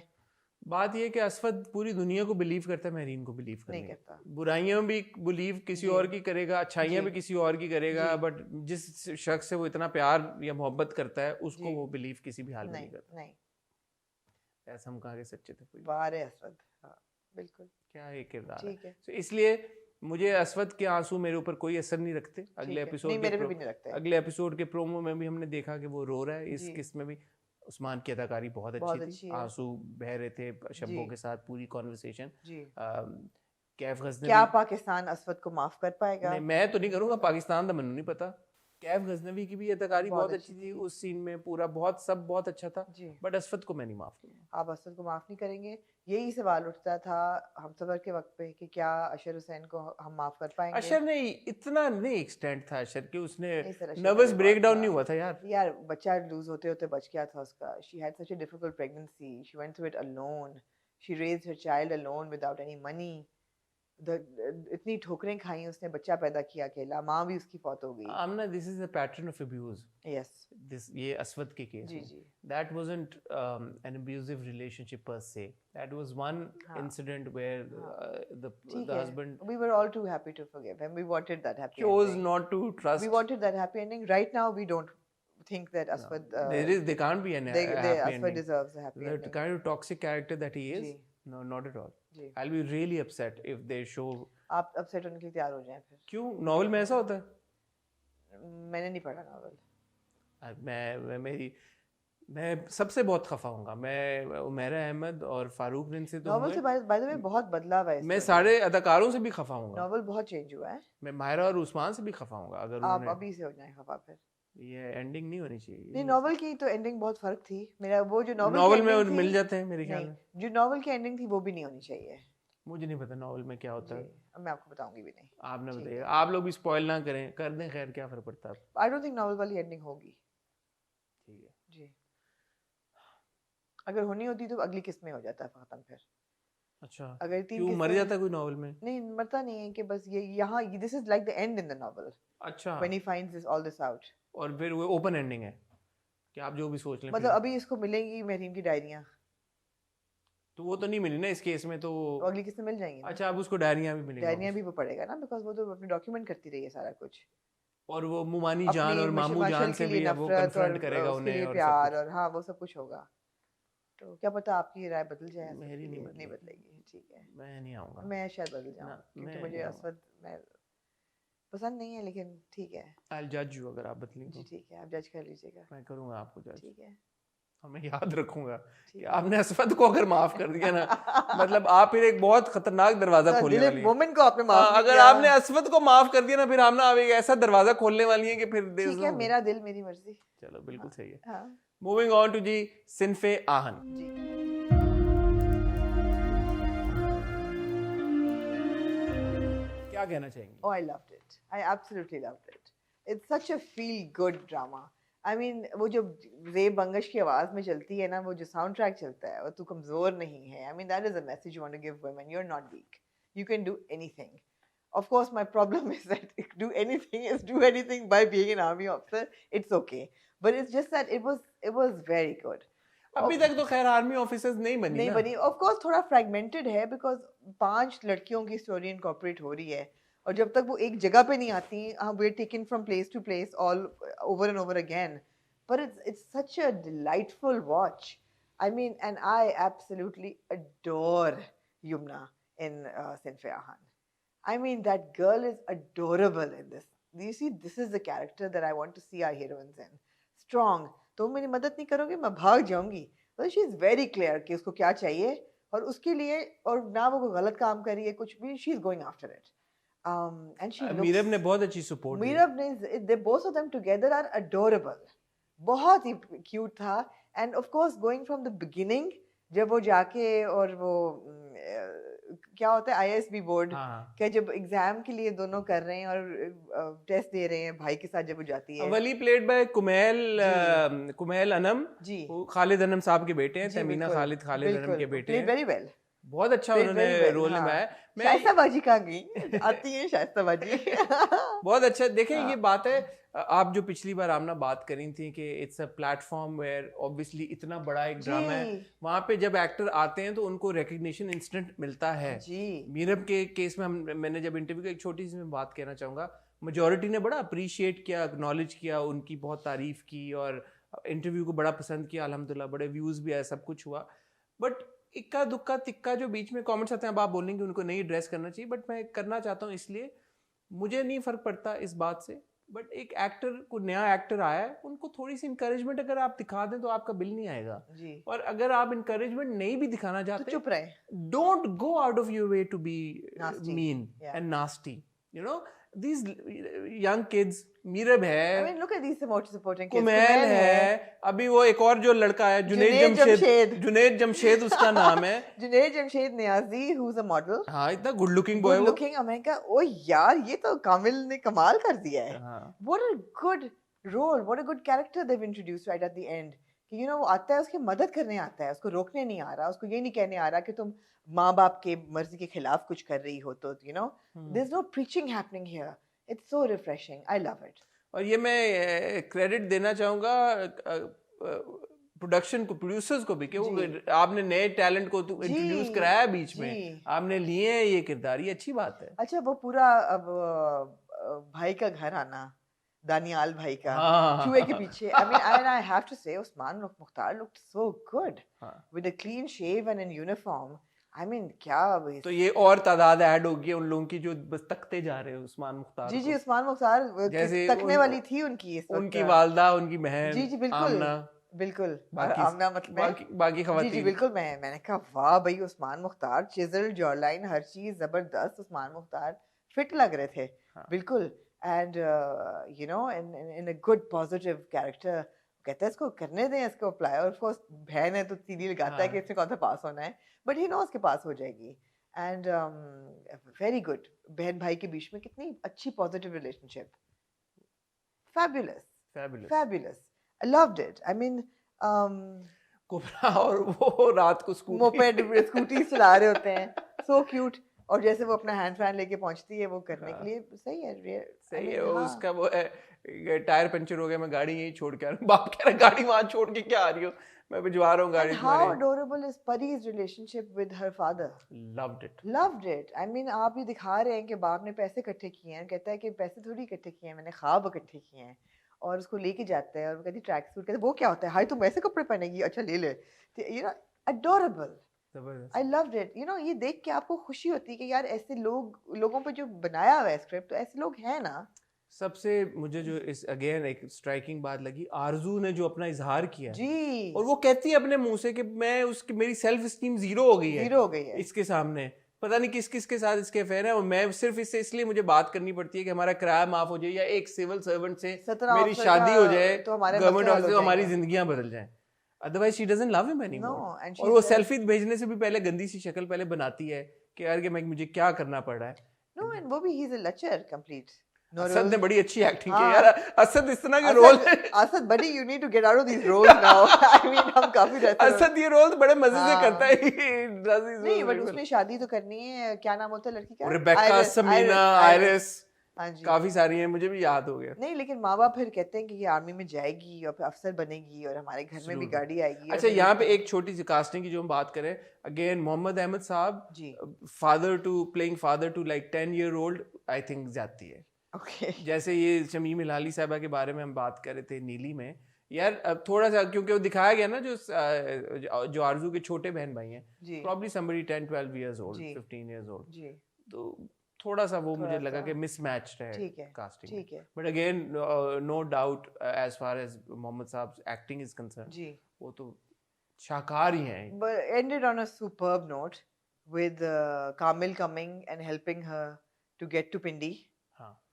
बात ये है कि असफद पूरी दुनिया को बिलीव करता है, महरीन को बिलीव नहीं करने करता। बुराइयां भी बिलीव किसी और की करेगा, अच्छाइयां भी किसी और की करेगा, बट जिस शख्स से वो इतना प्यार या मोहब्बत करता है उसको वो बिलीव किसी भी हाल में नहीं करता। नहीं, ऐसा हम कहाँ के सच्चे थे कोई। वाह रे असफद, हाँ बिल्कुल क्या है किरदार ठीक है। तो इसलिए मुझे असफद के आंसू मेरे ऊपर कोई असर नहीं रखते। अगले एपिसोड के प्रोमो में भी हमने देखा कि वो रो रहा है। इस किस में भी उस्मान की अदाकारी बहुत अच्छी थी, आंसू बह रहे थे शब्बों के साथ, पूरी कॉन्वर्सेशन। कैफ गजनवी, क्या पाकिस्तान असफद को माफ कर पाएगा? नहीं, मैं तो नहीं करूंगा, पाकिस्तान का मैंने नहीं पता। कैफ गजनवी की भी अदाकारी बहुत अच्छी थी उस सीन में, पूरा बहुत अच्छा था, बट असफद को मैं नहीं माफ करूंगा। आप असफद को माफ नहीं करेंगे? यही सवाल उठता था हम सफर के वक्त पे कि क्या अशर हुसैन को हम माफ कर पाएंगे? अशर नहीं, इतना नहीं एक्सटेंट था अशर के, उसने नर्वस ब्रेकडाउन नहीं हुआ था यार बच्चा लूज होते होते बच गया था उसका। She had such a difficult pregnancy, she went through it alone, she raised her child alone without any money. इतनी ठोकरें खाई उसने, बच्चा पैदा किया अकेला, माँ भी उसकी फौत हो गई। Aamna, this is a pattern of abuse. Yes, this ये असवद के केस में that wasn't an abusive relationship per se, that was one incident where the husband, we were all too happy to forgive him, we wanted that happy chose ending. not to trust, we wanted that happy ending. Right now we don't think that Aswad they can't be an happy Aswad ending. deserves a happy ending. The kind of toxic character that he is, no, not at all. I'll be really upset if they show. आप upset होने के लिए तैयार हो जाएं फिर? क्यों? Novel में ऐसा होता है? मैंने नहीं पढ़ा नॉवल। मैं सबसे बहुत खफा हूँगा। मैं उमैरा अहमद और फारूक रिन से तो नॉवल से बाय द वे बहुत बदलाव है। मैं सारे अदाकारों से भी खफा हूँगा। नॉवल बहुत चेंज हुआ है। मैं मायरा और उस्मान से भी खफा हूँगा। अगर आप अभी से हो जाएं खफा फिर। ये एंडिंग नहीं होनी चाहिए। नहीं, नॉवल की तो एंडिंग बहुत फर्क थी। मेरा वो जो नॉवल में मिल जाते हैं मेरे ख्याल में, जो नॉवल की एंडिंग थी वो भी नहीं होनी चाहिए। मुझे नहीं पता नॉवल में क्या होता है, अब मैं आपको बताऊंगी भी नहीं। आपने बताइए, आप लोग भी स्पॉइल ना करें, कर दें, खैर क्या फर्क पड़ता है। आई डोंट थिंक नॉवल वाली एंडिंग होगी। ठीक है जी, अगर होनी होती तो अगली किस्त में हो जाता है खत्म फिर। अच्छा, अगर क्यों मर जाता है कोई नॉवल में? नहीं, मरता नहीं है कि बस ये यहाँ this is like the end in the novel. अच्छा, when he finds this all this out, और फिर वो ओपन एंडिंग है कि आप जो भी सोच लें। मतलब अभी इसको मिलेंगी महरीन की डायरियां, तो वो तो नहीं मिली ना इस केस में, तो अगली किस्त में मिल जाएंगी। अच्छा, अब उसको डायरियां भी मिलेंगी। डायरियां भी वो पढ़ेगा ना, बिकॉज़ वो तो अपने डॉक्यूमेंट करती रही है सारा कुछ। और वो मुमानी जान और मामू जान से भी अब वो कन्फ्रंट करेगा उन्हें, और प्यार और हाँ वो सब कुछ होगा। तो क्या पता आपकी राय बदल जाए। मेरी नहीं बदलेगी। ठीक है, मैं नहीं आऊंगा। मैं शायद बदल जाऊं क्योंकि मुझे असवद मैं पसंद नहीं है, लेकिन ठीक है। I'll judge you अगर आप बदलेंगे। जी ठीक है, आप जज कर लीजिएगा। मैं करूंगा आपको जज। ठीक है, और मैं याद रखूंगा कि आपने असफद को अगर माफ कर दिया ना, मतलब आप फिर एक बहुत खतरनाक दरवाजा खोलने वाली हैं। मोमिन को आपने माफ अगर आपने असफद को माफ कर दिया ना, फिर हम ना एक ऐसा दरवाजा खोलने वाली हैं कि फिर ठीक है, मेरा दिल मेरी मर्जी। चलो बिल्कुल सही है। हाँ, मूविंग ऑन टू जी सिनफे आहन। क्या कहना चाहेंगे? Oh, I loved it. I absolutely loved it. It's such a feel-good drama. I mean, वो जो ज़ेब बंगश की आवाज़ में चलती है ना, वो जो साउंड ट्रैक चलता है, वो तू कमज़ोर नहीं है। I mean, that is a message you want to give women. You're not weak. You can do anything. Of course, my problem is that do anything by being an army officer. It's okay. But it's just that it was very good. अभी तक तो खैर army officers नहीं बनी। Of course थोड़ा fragmented है, because 5 लड़कियों की स्टोरी इनकॉर्पोरेट हो रही है, और जब तक वो एक जगह पे नहीं आती, we are taken from place to place all over and over again, but it's such a delightful watch. I mean, and I absolutely adore Yumna in Sinf Aahan. I mean, that girl is adorable in this. You see, this is the character that I want to see our heroines in. Strong. तुम मेरी मदद नहीं करोगे, मैं भाग जाऊंगी. Well, she is very clear कि उसको क्या चाहिए, और उसके लिए, और ना वो कोई गलत काम कर रही है कुछ भी, she is going after it. And she looks. Meerab ने बहुत अच्छी सपोर्ट दी. मीरब ने, they both of them together are adorable. बहुत ही cute था. And of course, going from the beginning, जब वो जाके और वो क्या होता है ISB बोर्ड, क्या जब एग्जाम के लिए दोनों कर रहे हैं और टेस्ट दे रहे हैं, भाई के साथ जब वो जाती है. वली प्लेड बाय कुमैल अनम जी, खालिद अनम साहब के बेटे हैं, तमीना खालिद अनम के बेटे हैं. वेरी वेल, बहुत अच्छा उन्होंने रोल निभाया। शाइस्ता बाजी कहाँ गई, आती है शाइस्ता बाजी। बहुत अच्छा। देखें ये बात है, आप जो पिछली बार आमना बात करी थी कि it's a platform where obviously इतना बड़ा एक ड्रामा है, वहाँ पे जब एक्टर आते हैं तो उनको रिकग्निशन इंस्टेंट मिलता है जी। मीरब के केस में मैंने जब इंटरव्यू की एक छोटी सी मैं बात कहना चाहूँगा, मेजॉरिटी ने बड़ा अप्रिशिएट किया, एक्नॉलेज किया, उनकी बहुत तारीफ की और इंटरव्यू को बड़ा पसंद किया, अल्हम्दुलिल्लाह बड़े व्यूज़ भी आए, सब कुछ हुआ। बट इक्का दुक्का तिक्का जो बीच में कमेंट्स आते हैं, अब आप बोलेंगे उनको नहीं एड्रेस करना चाहिए, बट मैं करना चाहता हूँ, इसलिए मुझे नहीं फ़र्क पड़ता इस बात से। बट एक एक्टर को, नया एक्टर आया है, उनको थोड़ी सी इंकरेजमेंट अगर आप दिखा दें तो आपका बिल नहीं आएगा जी। और अगर आप इंकरेजमेंट नहीं भी दिखाना चाहते तो चुप रहे, don't go out of your way to be mean and nasty, you know. These young kids, Meerab है, I mean, look at these supporting kids. कुमैन है, अभी वो एक और जो लड़का है जुनैद जमशेद उसका नाम है Junaid Jamshed Niazi, who's a model. हाँ, इतना गुड लुकिंग बॉय, लुकिंग। मैं कहा ओ यार ये तो कामिल ने कमाल कर दिया है। What a good role, what a good character they've introduced right at the end. कि वो आता है, उसकी मदद करने आता है, उसको रोकने नहीं आ रहा, उसको ये नहीं कहने आ रहा कि तुम माँ बाप के मर्जी के खिलाफ कुछ कर रही हो, तो there's no preaching happening here. It's so refreshing. I love it. और ये मैं क्रेडिट देना चाहूँगा प्रोडक्शन को, प्रोड्यूसर्स को भी, कि वो आपने नए टैलेंट को इंट्रोड्यूस कराया बीच में, आपने लिए हैं ये किरदार, ये अच्छी बात है। अच्छा, वो पूरा अब भाई का घर आना, दानियाल भाई का चूहे के पीछे, I have to say Usman Mukhtar looked so good with a clean shave and in uniform. क्या तो ये और तादाद ऐड होगी उन लोगों की जो बस तकते जा रहे हैं उस्मान मुख्तार। जी उस्मान मुख्तार जैसे तकने वाली थी उनकी वालदा, उनकी बहन। जी बिल्कुल बिल्कुल, आमना मतलब बाकी खवातीन। जी बिल्कुल। मैंने कहा वाह भाई, उस्मान मुख्तार, चिजल जॉलाइन, हर चीज जबरदस्त। उस्मान मुख्तार फिट लग रहे थे बिल्कुल, and in a good positive character. कहता है इसको करने दें, इसको अप्लाई। और ऑफ कोर्स बहन है तो सीधी लगाता है कि इसमें कौन सा पास होना है, बट ही नोस के पास हो जाएगी। एंड वेरी गुड, बहन भाई के बीच में कितनी अच्छी positive relationship. Fabulous, I loved it. Kubra और वो रात को स्कूटी चला रहे होते हैं, सो क्यूट। और जैसे वो अपना हैंड फैन लेके पहुंचती है वो करने के लिए, सही है। उसका वो है, टायर पंचर हो गया, मैं गाड़ी यहीं छोड़ के आ रहा हूँ। बाप कह रहा गाड़ी वहां छोड़ के क्या आ रही हो, मैं भिजवा रहा हूँ गाड़ी। How adorable is Pari's relationship with her father? Loved it. आप ये दिखा रहे हैं कि बाप ने पैसे इकट्ठे किए हैं, कहता है कि पैसे थोड़ी इकट्ठे किए हैं, मैंने ख्वाब इकट्ठे किए हैं। और उसको लेके जाता है और वो कहती ट्रैक सूट, कहते वो क्या होता है, हाय तुम ऐसे कपड़े पहनेगी, अच्छा ले ले। adorable. I loved it. ये देख के आपको खुशी होती है कि यार ऐसे लोगों पे जो बनाया हुआ है स्क्रिप्ट, तो ऐसे लोग हैं ना। सबसे मुझे जो इस अगेन एक स्ट्राइकिंग बात लगी, आरजू ने जो अपना इजहार किया जी, और वो कहती है अपने मुंह से कि मैं उसकी मेरी सेल्फ एस्टीम जीरो हो गई है इसके सामने, पता नहीं किस के साथ इसके अफेयर है, और मैं सिर्फ इसलिए मुझे बात करनी पड़ती है कि हमारा किराया माफ हो जाए या एक सिविल सर्वेंट से मेरी शादी हो जाए, गवर्नमेंट ऑफिस से हमारी जिंदगियां बदल जाएं, otherwise she doesn't love him anymore. और वो सेल्फी भेजने से भी पहले गंदी सी शक्ल पहले बनाती है कि यार कि मुझे क्या करना पड़ रहा है। नो, एंड वो भी ही इज अ लचर कंप्लीट। असद ने बड़ी अच्छी एक्टिंग की यार। असद इस तरह के रोल, असद बड़ी you need to get out of these roles now. हम काफी रहते हैं। असद ये रोल बड़े मजे से करता है। नहीं, बट उसने शादी तो करनी है, क्या नाम होता है लड़की का? रिबेका, समीना, आयरिस, काफी सारी हैं, मुझे भी याद हो गया। नहीं, लेकिन माँ बाप फिर कहते हैं कि ये आर्मी में जाएगी और फिर अफसर बनेगी और हमारे घर में भी गाड़ी आएगी। अच्छा, यहाँ पे एक छोटी सी कास्टिंग की जो हम बात करें, again Mohammad Ahmed sahab playing father to like 10-year-old, I think जाती है। जैसे ये शमीम हिलाली साहबा के बारे में हम बात कर रहे थे नीली में, यार अब थोड़ा सा क्योंकि वो दिखाया गया ना जो आरजू के छोटे बहन भाई हैं, probably somebody 10-12 years old, 15 years old, तो थोड़ा सा वो मुझे लगा कि मिसमैच है casting. But again no doubt as far as Mohammad sahab acting is concern, वो तो शाहकार ही हैं। But ended on a superb note with Kamil coming and helping her to get to Pindi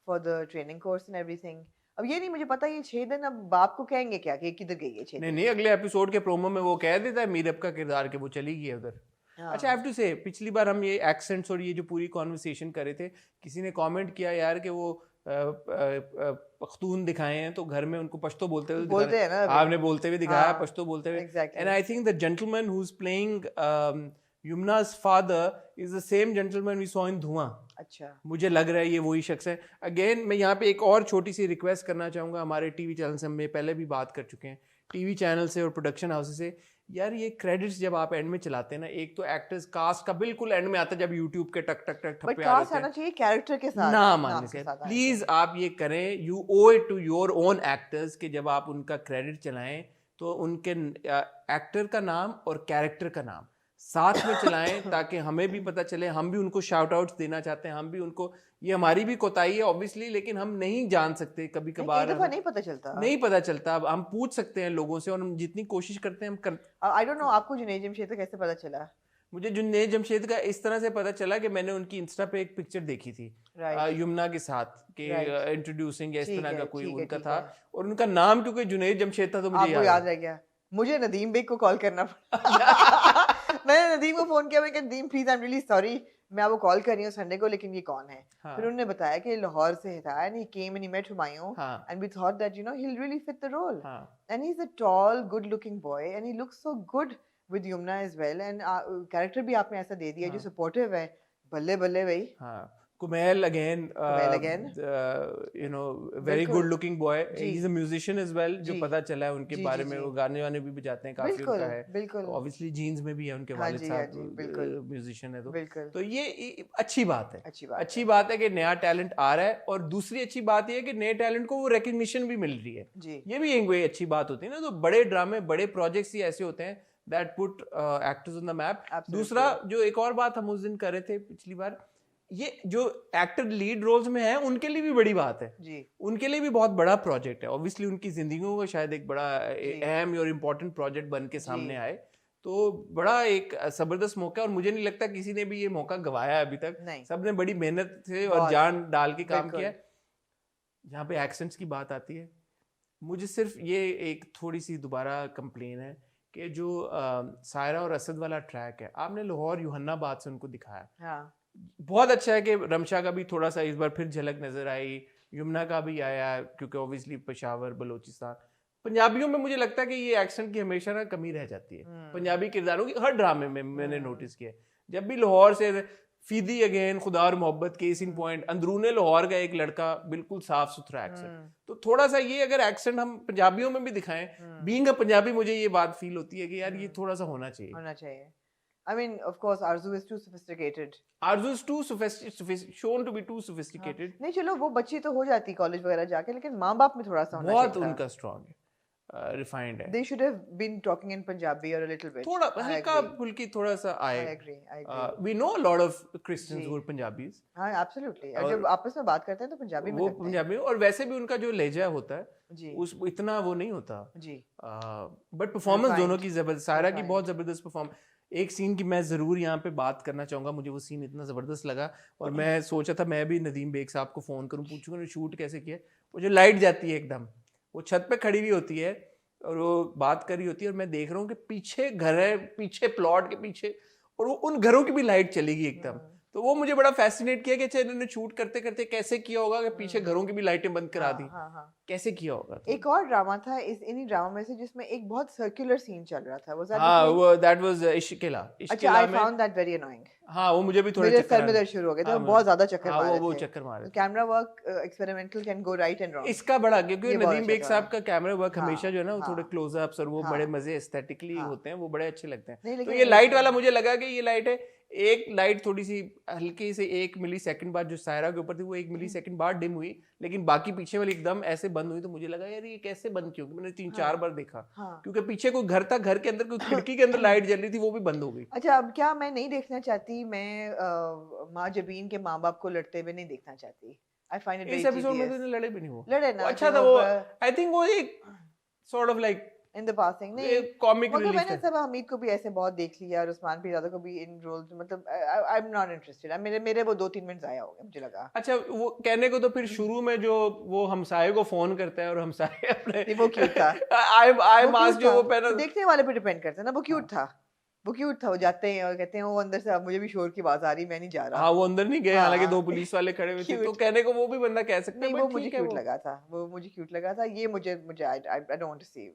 for the training course and everything. अब ये नहीं मुझे पता ये 6 दिन अब बाप को कहेंगे क्या कि किधर गई है 6 दिन? नहीं, अगले एपिसोड के प्रोमो में वो कह देता है मीरब का किरदार के वो चली गई है उधर। अच्छा, आई हैव टू से, पिछली बार हम ये एक्सेंट्स और ये जो पूरी कॉन्वर्सेशन कर रहे थे, किसी ने कमेंट किया यार कि वो पख्तून दिखाए हैं तो घर में उनको पश्तो बोलते हुए दिखाया, आपने बोलते हुए दिखाया, पश्तो बोलते हुए। And I think the gentleman who is playing Yumna's father is the same gentleman we saw in धुआं. अच्छा, मुझे लग रहा है ये वही शख्स है. अगेन मैं यहाँ पे एक और छोटी सी रिक्वेस्ट करना चाहूँगा हमारे टीवी चैनल से, हम पहले भी बात कर चुके हैं, टीवी चैनल से और प्रोडक्शन हाउस से, यार ये क्रेडिट्स जब आप एंड में चलाते हैं ना, एक तो एक्टर्स कास्ट का बिल्कुल एंड में आता है जब यूट्यूब के टक टक टक ठप्पे आ जाते हैं, आना चाहिए कैरेक्टर के साथ, नाम आने से. प्लीज आप ये करें, you owe it to your own actors कि जब आप उनका क्रेडिट चलाएं तो उनके एक्टर का नाम और कैरेक्टर का नाम साथ में चलाएं ताकि हमें भी पता चले, हम भी उनको शाउट आउट्स देना चाहते हैं, हम भी उनको, ये हमारी भी कोताही है ऑब्वियसली, लेकिन हम नहीं जान सकते, कभी कभार नहीं पता चलता. अब हम पूछ सकते हैं लोगों से और हम जितनी कोशिश करते हैं हम कर. आई डोंट नो आपको जुनैद जमशेद का कैसे पता चला? मुझे जुनैद जमशेद का इस तरह से पता चला कि मैंने उनकी इंस्टा पे एक पिक्चर देखी थी यमुना के साथ के इंट्रोड्यूसिंग इस तरह का कोई उनका था, और उनका नाम क्योंकि जुनैद जमशेद था तो मुझे याद रह गया. मुझे नदीम बेग को कॉल करना पड़ा. मैंने नदीम को फोन किया, मैं कहा Nadeem please I am really sorry, मैं आपको कॉल कर रही हूँ संडे को, लेकिन ये कौन है? फिर उन्होंने बताया कि लाहौर से था and he came and he met Humayun and we thought that you know he will really fit the role and he is a tall good looking boy and he looks so good with Yumna as well and character भी आपने ऐसा दे दिया जो supportive है. बल्ले बल्ले भाई. Kumail again, you know, very good looking boy. He's a musician as well. जो पता चला है उनके बारे में, वो गाने वाने भी बजाते हैं, काफी उनका है. Obviously jeans में भी है उनके वालिद साहब म्यूजिशियन है, तो ये अच्छी बात है. अच्छी बात है कि नया टैलेंट आ रहा है, और दूसरी अच्छी बात ये है कि नए टैलेंट को वो रिकग्निशन भी मिल रही है. ये भी एक अच्छी बात होती है ना. तो बड़े ड्रामे, बड़े प्रोजेक्ट्स ही ऐसे होते हैं that put actors on the map. दूसरा जो एक और बात हम उस दिन कर रहे थे पिछली बार, ये जो एक्टर लीड रोल्स में है उनके लिए भी बड़ी बात है जी. उनके लिए भी बहुत बड़ा प्रोजेक्ट है. ऑब्वियसली उनकी जिंदगियों का शायद एक बड़ा अहम और इम्पोर्टेंट प्रोजेक्ट बन के सामने आए, तो बड़ा एक जबरदस्त मौका है, और मुझे नहीं लगता किसी ने भी ये मौका गवाया अभी तक. सबने बड़ी मेहनत से और जान डाल के काम किया. जहाँ पे एक्सेंट्स की बात आती है, मुझे सिर्फ ये एक थोड़ी सी दोबारा कंप्लेन है कि जो सायरा और असद वाला ट्रैक है, आपने लाहौर यूहन्नाबाद से उनको दिखाया. बहुत अच्छा है कि रमशा का भी थोड़ा सा इस बार फिर झलक नजर आई, यमुना का भी आया, क्योंकि ऑब्वियसली पेशावर, बलोचिस्तान. पंजाबियों में मुझे लगता है कि ये एक्सेंट की हमेशा ना कमी रह जाती है. पंजाबी किरदारों की हर ड्रामे में मैंने नोटिस किया, जब भी लाहौर से फीदी अगेन, खुदा और मोहब्बत, केस इन पॉइंट, अंदरूने लाहौर का एक लड़का, बिल्कुल साफ सुथरा एक्सेंट. तो थोड़ा सा ये अगर एक्सेंट हम पंजाबियों में भी दिखाएं, बीइंग अ पंजाबी, मुझे ये बात फील होती है कि यार ये थोड़ा सा होना चाहिए. I mean, of course, Arzu is too sophisticated. Arzu is too shown to be too sophisticated. नहीं चलो वो बच्ची तो हो जाती कॉलेज वगैरह जाके, लेकिन माँ बाप में थोड़ा सा होना चाहिए. बहुत उनका स्ट्रॉन्ग है, refined है. They should have been talking in Punjabi or a little bit. थोड़ा हल्का फुल्की थोड़ा सा आए. I agree. We know a lot of Christians who are Punjabis. हाँ, absolutely. और जब आपस में बात करते हैं तो पंजाबी में वो पंजाबी, और वैसे भी उनका जो लहजा होता है उस इतना वो नहीं होता जी. बट परफॉर्मेंस दोनों की जबरदस्त, सायरा की बहुत जबरदस्त परफॉर्मेंस. एक सीन की मैं ज़रूर यहाँ पे बात करना चाहूँगा, मुझे वो सीन इतना ज़बरदस्त लगा, और मैं सोचा था मैं भी नदीम बेग साहब को फ़ोन करूँ, पूछूंगा शूट कैसे किया. वो जो लाइट जाती है एकदम, वो छत पे खड़ी हुई होती है और वो बात कर रही होती है, और मैं देख रहा हूँ कि पीछे घर है, पीछे प्लॉट के पीछे, और वो उन घरों की भी लाइट चलेगी एकदम. तो वो मुझे बड़ा फैसिनेट किया कि अच्छा इन्होंने शूट करते करते कैसे किया होगा कि पीछे घरों की भी लाइटें बंद करा दी. कैसे किया होगा. एक और ड्रामा था इन्हीं ड्रामा में से जिसमें एक बहुत सर्कुलर सीन चल रहा था, वो दैट वाज इश्किला. अच्छा, I found that very annoying. हाँ, वो मुझे भी थोड़ा मेरे सर में दर्द शुरू हो गया था, बहुत ज्यादा चक्कर मार रहे थे. वो चक्कर मार रहे थे. Camera work experimental can go right and wrong. इसका बड़ा, क्योंकि नदीम बेग साहब का कैमरा वर्क हमेशा जो है ना वो थोड़े क्लोजअप्स और वो बड़े मजे एस्थेटिकली होते हैं, वो बड़े अच्छे लगते हैं. तो ये लाइट वाला मुझे लगा कि ये लाइट है, एक लाइट थोड़ी सी हल्की से 1 मिली सेकंड बाद जो सायरा के ऊपर थी वो 1 मिली सेकंड बाद डिम हुई, लेकिन बाकी पीछे वाली एकदम ऐसे बंद हुई. तो मुझे लगा यार ये कैसे बंद क्यों, मैंने 3-4 बार देखा, क्योंकि पीछे कोई घर था, घर के अंदर कोई खिड़की के अंदर लाइट जल रही थी, वो भी बंद हो गई. अच्छा, अब क्या मैं नहीं देखना चाहती, मैं माँ जबीन के माँ बाप को लड़ते हुए नहीं देखना चाहती. आई फाइंड इट वेरी, इस एपिसोड में तो लड़े भी नहीं वो, लड़े ना. अच्छा था वो, आई थिंक वो एक sort of like in the passing, नहीं कॉमिक रिलीफ. मैंने सब हमीद को भी ऐसे बहुत देख लिया और उस्मान पीरादा को भी इन रोल्स, मतलब आई एम नॉट इंटरेस्टेड. मेरे वो 2-3 मिनट आया हो गया, मुझे लगा. अच्छा, वो कहने को तो फिर शुरू में जो वो हमसाये को फोन करता है और हमसाये अपने, वो क्यूट था. आई मास्क जो वो पहना, देखने वाले पे डिपेंड करता है ना. वो क्यूट था, वो क्यूट था. वो जाते हैं और कहते हैं वो अंदर से मुझे भी शोर की आवाज आ रही, मैं नहीं जा रहा. हाँ, वो अंदर नहीं गए, हालांकि 2 पुलिस वाले खड़े हुए थे, तो कहने को वो भी बंदा कह सकता है. वो मुझे क्यूट लगा था, वो मुझे क्यूट लगा था. ये मुझे आई डोंट वांट टू सी,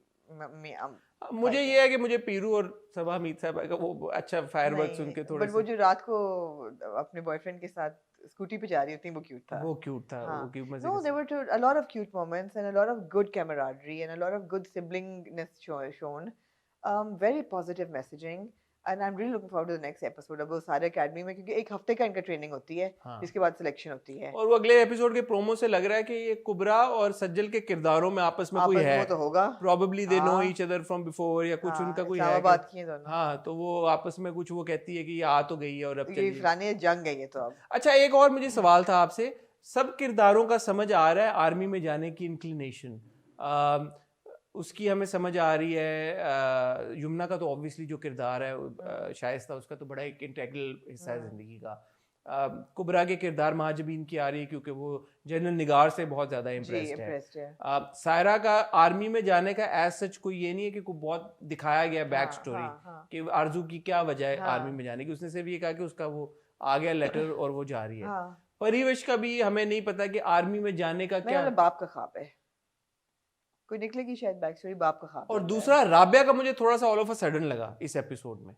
मुझे ये है कि मुझे पीरू और सबा हमीद साहब का वो अच्छा फायरवर्क्स उनके थोड़े बट वो जो रात को अपने बॉयफ्रेंड के साथ स्कूटी पे जा रही होती वो क्यूट था वो क्यूट था हाँ. वो क्यूट मजे No, there were a lot of cute moments and a lot of good camaraderie and a lot of good siblingness shown. Very positive messaging. And I'm really looking forward to the next episode अब वो सारे academy में क्योंकि एक हफ्ते का इनका training होती है हाँ. इसके बाद सिलेक्शन होती है और वो अगले एपिसोड के प्रोमो से लग रहा है कि ये कुबरा और सज्जल के किरदारों में आपस में कोई है तो होगा probably they know each other from before या कुछ उनका कोई है बात की है दोनों हाँ तो वो आपस में कुछ वो कहती है कि ये आ तो गई है और अब ये फलाने जंग गई है तो अब अच्छा एक और मुझे सवाल था आपसे सब किरदारों का समझ आ रहा है आर्मी में जाने की इंक्लिनेशन उसकी हमें समझ आ रही है यमुना का तो ऑब्वियसली जो किरदार है शाइस्ता उसका तो बड़ा एक इंटेग्रल हिस्सा है जिंदगी का कुबरा के किरदार महाजबीन की आ रही है क्योंकि वो जनरल निगार से बहुत ज्यादा इम्प्रेस्ड है सायरा का आर्मी में जाने का एज सच कोई ये नहीं है कि कोई बहुत दिखाया गया बैक स्टोरी कि आरजू की क्या वजह है आर्मी में जाने की उसने सिर्फ ये कहा कि उसका वो आ गया लेटर और वो जा रही है परिवेश का भी हमें नहीं पता कि आर्मी में जाने का क्या बाप का ख्वाब है कोई निकलेगी शायद बैक स्टोरी बाप का ख्वाब और दूसरा राबिया का मुझे थोड़ा सा ऑल ऑफ अ सडन लगा इस एपिसोड में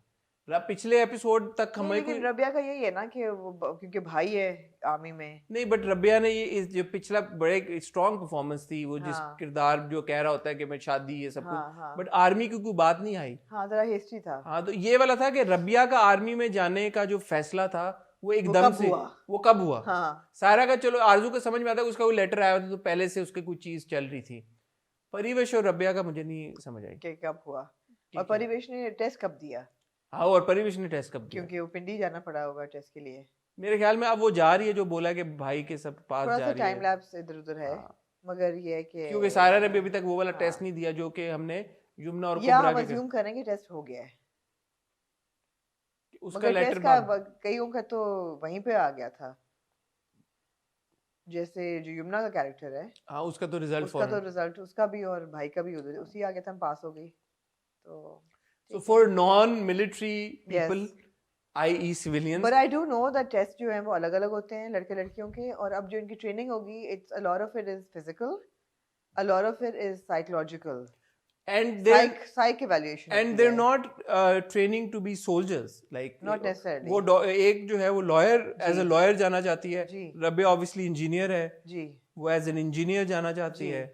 पिछले एपिसोड तक हमें लेकिन रबिया का यही है ना कि वो क्योंकि भाई है आर्मी में नहीं बट रबिया ने ये जो पिछला बड़े स्ट्रॉन्ग परफॉर्मेंस थी वो जिस किरदार जो कह रहा होता है कि मैं शादी ये सब कुछ बट आर्मी की कोई बात नहीं आई जरा हिस्ट्री था हाँ तो ये वाला था कि रबिया का आर्मी में जाने का जो फैसला था वो एकदम से वो कब हुआ सारा का चलो आरजू को समझ में आता है उसका कोई लेटर आया था तो पहले से उसके कोई चीज चल रही थी परिवेश और रबिया का मुझे नहीं समझ आई कि कब हुआ और परिवेश ने टेस्ट कब दिया हाँ और परिवेश ने टेस्ट कब दिया क्योंकि वो पिंडी जाना पड़ा होगा टेस्ट के लिए मेरे ख्याल में अब वो जा रही है जो बोला कि भाई के सब पास जा रही है टाइम लैप्स इधर उधर है मगर ये है कि क्योंकि सारा ने भी अभी तक वो वाला टेस्ट नहीं दिया जो कि हमने यमुना और कुबरा के अज्यूम करेंगे टेस्ट हो गया है उसका लेटर कईयों का तो वहीं पे आ गया था जैसे जो यमुना का कैरेक्टर है हाँ उसका तो रिजल्ट उसका भी और भाई का भी उधर उसी आ गया था हम पास हो गई तो So for non-military people, i.e. civilians, but I do know that test जो हैं वो अलग-अलग होते हैं लड़के लड़कियों के और अब जो इनकी ट्रेनिंग होगी it's a lot of it is physical, a lot of it is psychological, and they psych evaluation, and they're not training to be soldiers like not necessarily. वो एक जो है वो lawyer as a lawyer जाना चाहती है, Rabia obviously engineer है, जी वो as an engineer जाना चाहती है,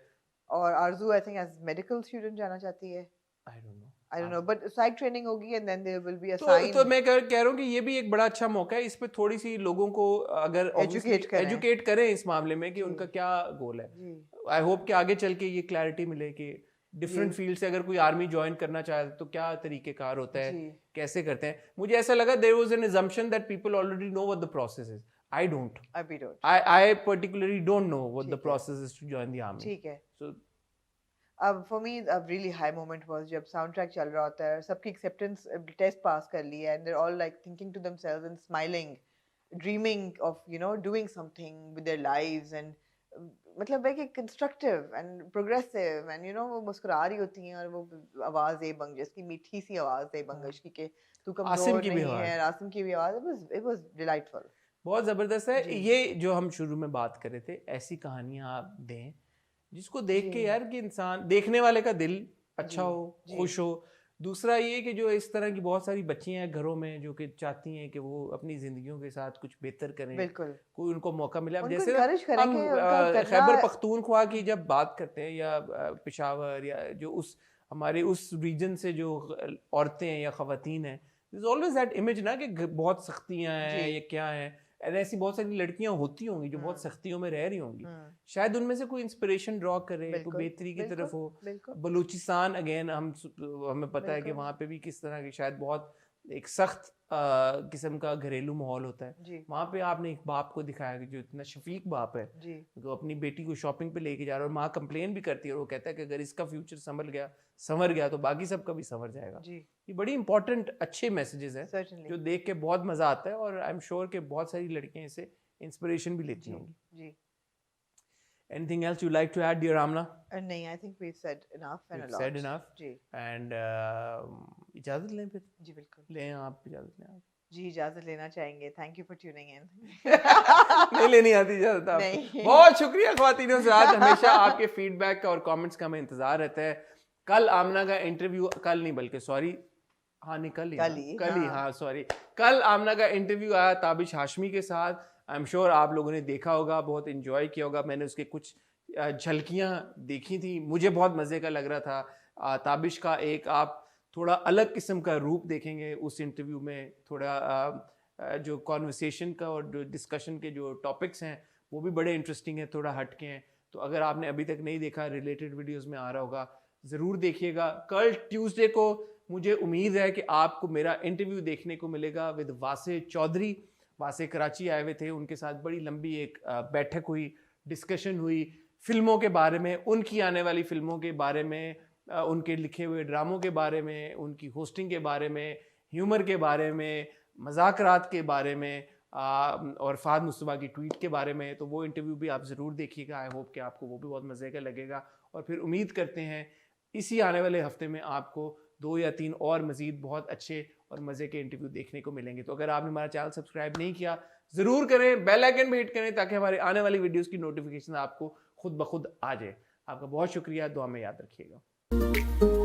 और आरजू I think as medical student जाना चाहती है. I don't know, but psych training होगी and then there will be a sign. तो मैं कह रहा हूँ कि ये भी एक बड़ा अच्छा मौका है इस पे थोड़ी सी लोगों को अगर एजुकेट करें इस मामले में कि उनका क्या गोल है आई होप कि आगे चल के ये क्लैरिटी मिले कि डिफरेंट फील्ड से अगर कोई आर्मी ज्वाइन करना चाहे तो क्या तरीकेकार होता है कैसे करते हैं मुझे ऐसा लगा there was an assumption that people already know what the process is I don't I particularly don't know what the process is to join the army ठीक है so for me a really high moment was जब soundtrack चल रहा होता है सबकी acceptance test pass कर ली है and they're all like thinking to themselves and smiling dreaming of doing something with their lives and मतलब है कि constructive and progressive and वो मुस्कुरा रही होती हैं और वो आवाज ए बंग जिसकी मीठी सी आवाज है बंगश की के तू कमजोर नहीं है आसिम की भी आवाज it was delightful बहुत जबरदस्त है ये जो हम शुरू में बात कर रहे थे ऐसी कहानियां आप दें जिसको देख के यार कि इंसान देखने वाले का दिल अच्छा हो खुश हो दूसरा ये कि जो इस तरह की बहुत सारी बच्चियां हैं घरों में जो कि चाहती हैं कि वो अपनी जिंदगियों के साथ कुछ बेहतर करें कोई उनको मौका मिले अब जैसे हम खैबर पख्तूनख्वा की जब बात करते हैं या पेशावर या जो उस हमारे उस रीजन से जो औरतें हैं या खवातीन हैं there's always that image ना कि बहुत सख्तियां हैं ये क्या है ऐसी बहुत सारी लड़कियां होती होंगी जो बहुत सख्तियों में रह रही होंगी शायद उनमें से कोई इंस्पिरेशन ड्रॉ करे कोई बेहतरी की तरफ हो बलूचिस्तान अगेन हमें पता है कि वहाँ पे भी किस तरह की शायद बहुत एक सख्त किस्म का घरेलू माहौल होता है वहाँ पे आपने एक बाप को दिखाया कि जो इतना शफीक बाप है जो अपनी बेटी को शॉपिंग पे लेके जा रहा है और माँ कंप्लेन भी करती है और वो कहता है कि अगर इसका फ्यूचर संवर गया तो बाकी सबका भी संवर जाएगा ये बड़ी इंपॉर्टेंट अच्छे मैसेजेस हैं जो देख के बहुत मजा आता है और आई एम श्योर कि बहुत सारी लड़कियां इसे इंस्पिरेशन भी लेती होंगी Anything else you'd like to add, dear Amna? No, I think we've said enough and a lot. Said enough. Ji. And इजाजत लें फिर. जी बिल्कुल. लें आप इजाजत लें आप. जी इजाजत लेना चाहेंगे. Thank you for tuning in. नहीं लेनी आती इजाजत आपको. बहुत शुक्रिया ख्वातीनों से आज हमेशा आपके फीडबैक का और कमेंट्स का हमें इंतजार रहता है. कल आमना का इंटरव्यू, कल नहीं बल्कि सॉरी, हाँ नहीं कल ही, हाँ सॉरी, कल आमना का इंटरव्यू आया ताबिश हाशमी के साथ। आई एम श्योर आप लोगों ने देखा होगा, बहुत एंजॉय किया होगा। मैंने उसके कुछ झलकियाँ देखी थी, मुझे बहुत मज़े का लग रहा था। ताबिश का एक आप थोड़ा अलग किस्म का रूप देखेंगे उस इंटरव्यू में। थोड़ा जो कॉन्वर्सेशन का और जो डिस्कशन के जो टॉपिक्स हैं वो भी बड़े इंटरेस्टिंग हैं, थोड़ा हटके हैं। तो अगर आपने अभी तक नहीं देखा, रिलेटेड वीडियोस में आ रहा होगा, ज़रूर देखिएगा। कल ट्यूसडे को मुझे उम्मीद है कि आपको मेरा इंटरव्यू देखने को मिलेगा विद वासे चौधरी। वासे कराची आए हुए थे, उनके साथ बड़ी लंबी एक बैठक हुई, डिस्कशन हुई फिल्मों के बारे में, उनकी आने वाली फिल्मों के बारे में, उनके लिखे हुए ड्रामों के बारे में, उनकी होस्टिंग के बारे में, ह्यूमर के बारे में, मजाकरात के बारे में, और फाद मुस्तफा की ट्वीट के बारे में। तो वो इंटरव्यू भी आप ज़रूर देखिएगा। आई होप कि आपको वो भी बहुत मज़े का लगेगा। और फिर उम्मीद करते हैं इसी आने वाले हफ्ते में आपको 2 या 3 और मज़ीद बहुत अच्छे और मज़े के इंटरव्यू देखने को मिलेंगे। तो अगर आपने हमारा चैनल सब्सक्राइब नहीं किया, ज़रूर करें, बेल आइकन पे हिट करें ताकि हमारे आने वाली वीडियोस की नोटिफिकेशन आपको खुद ब खुद आ जाए। आपका बहुत शुक्रिया, दुआ में याद रखिएगा।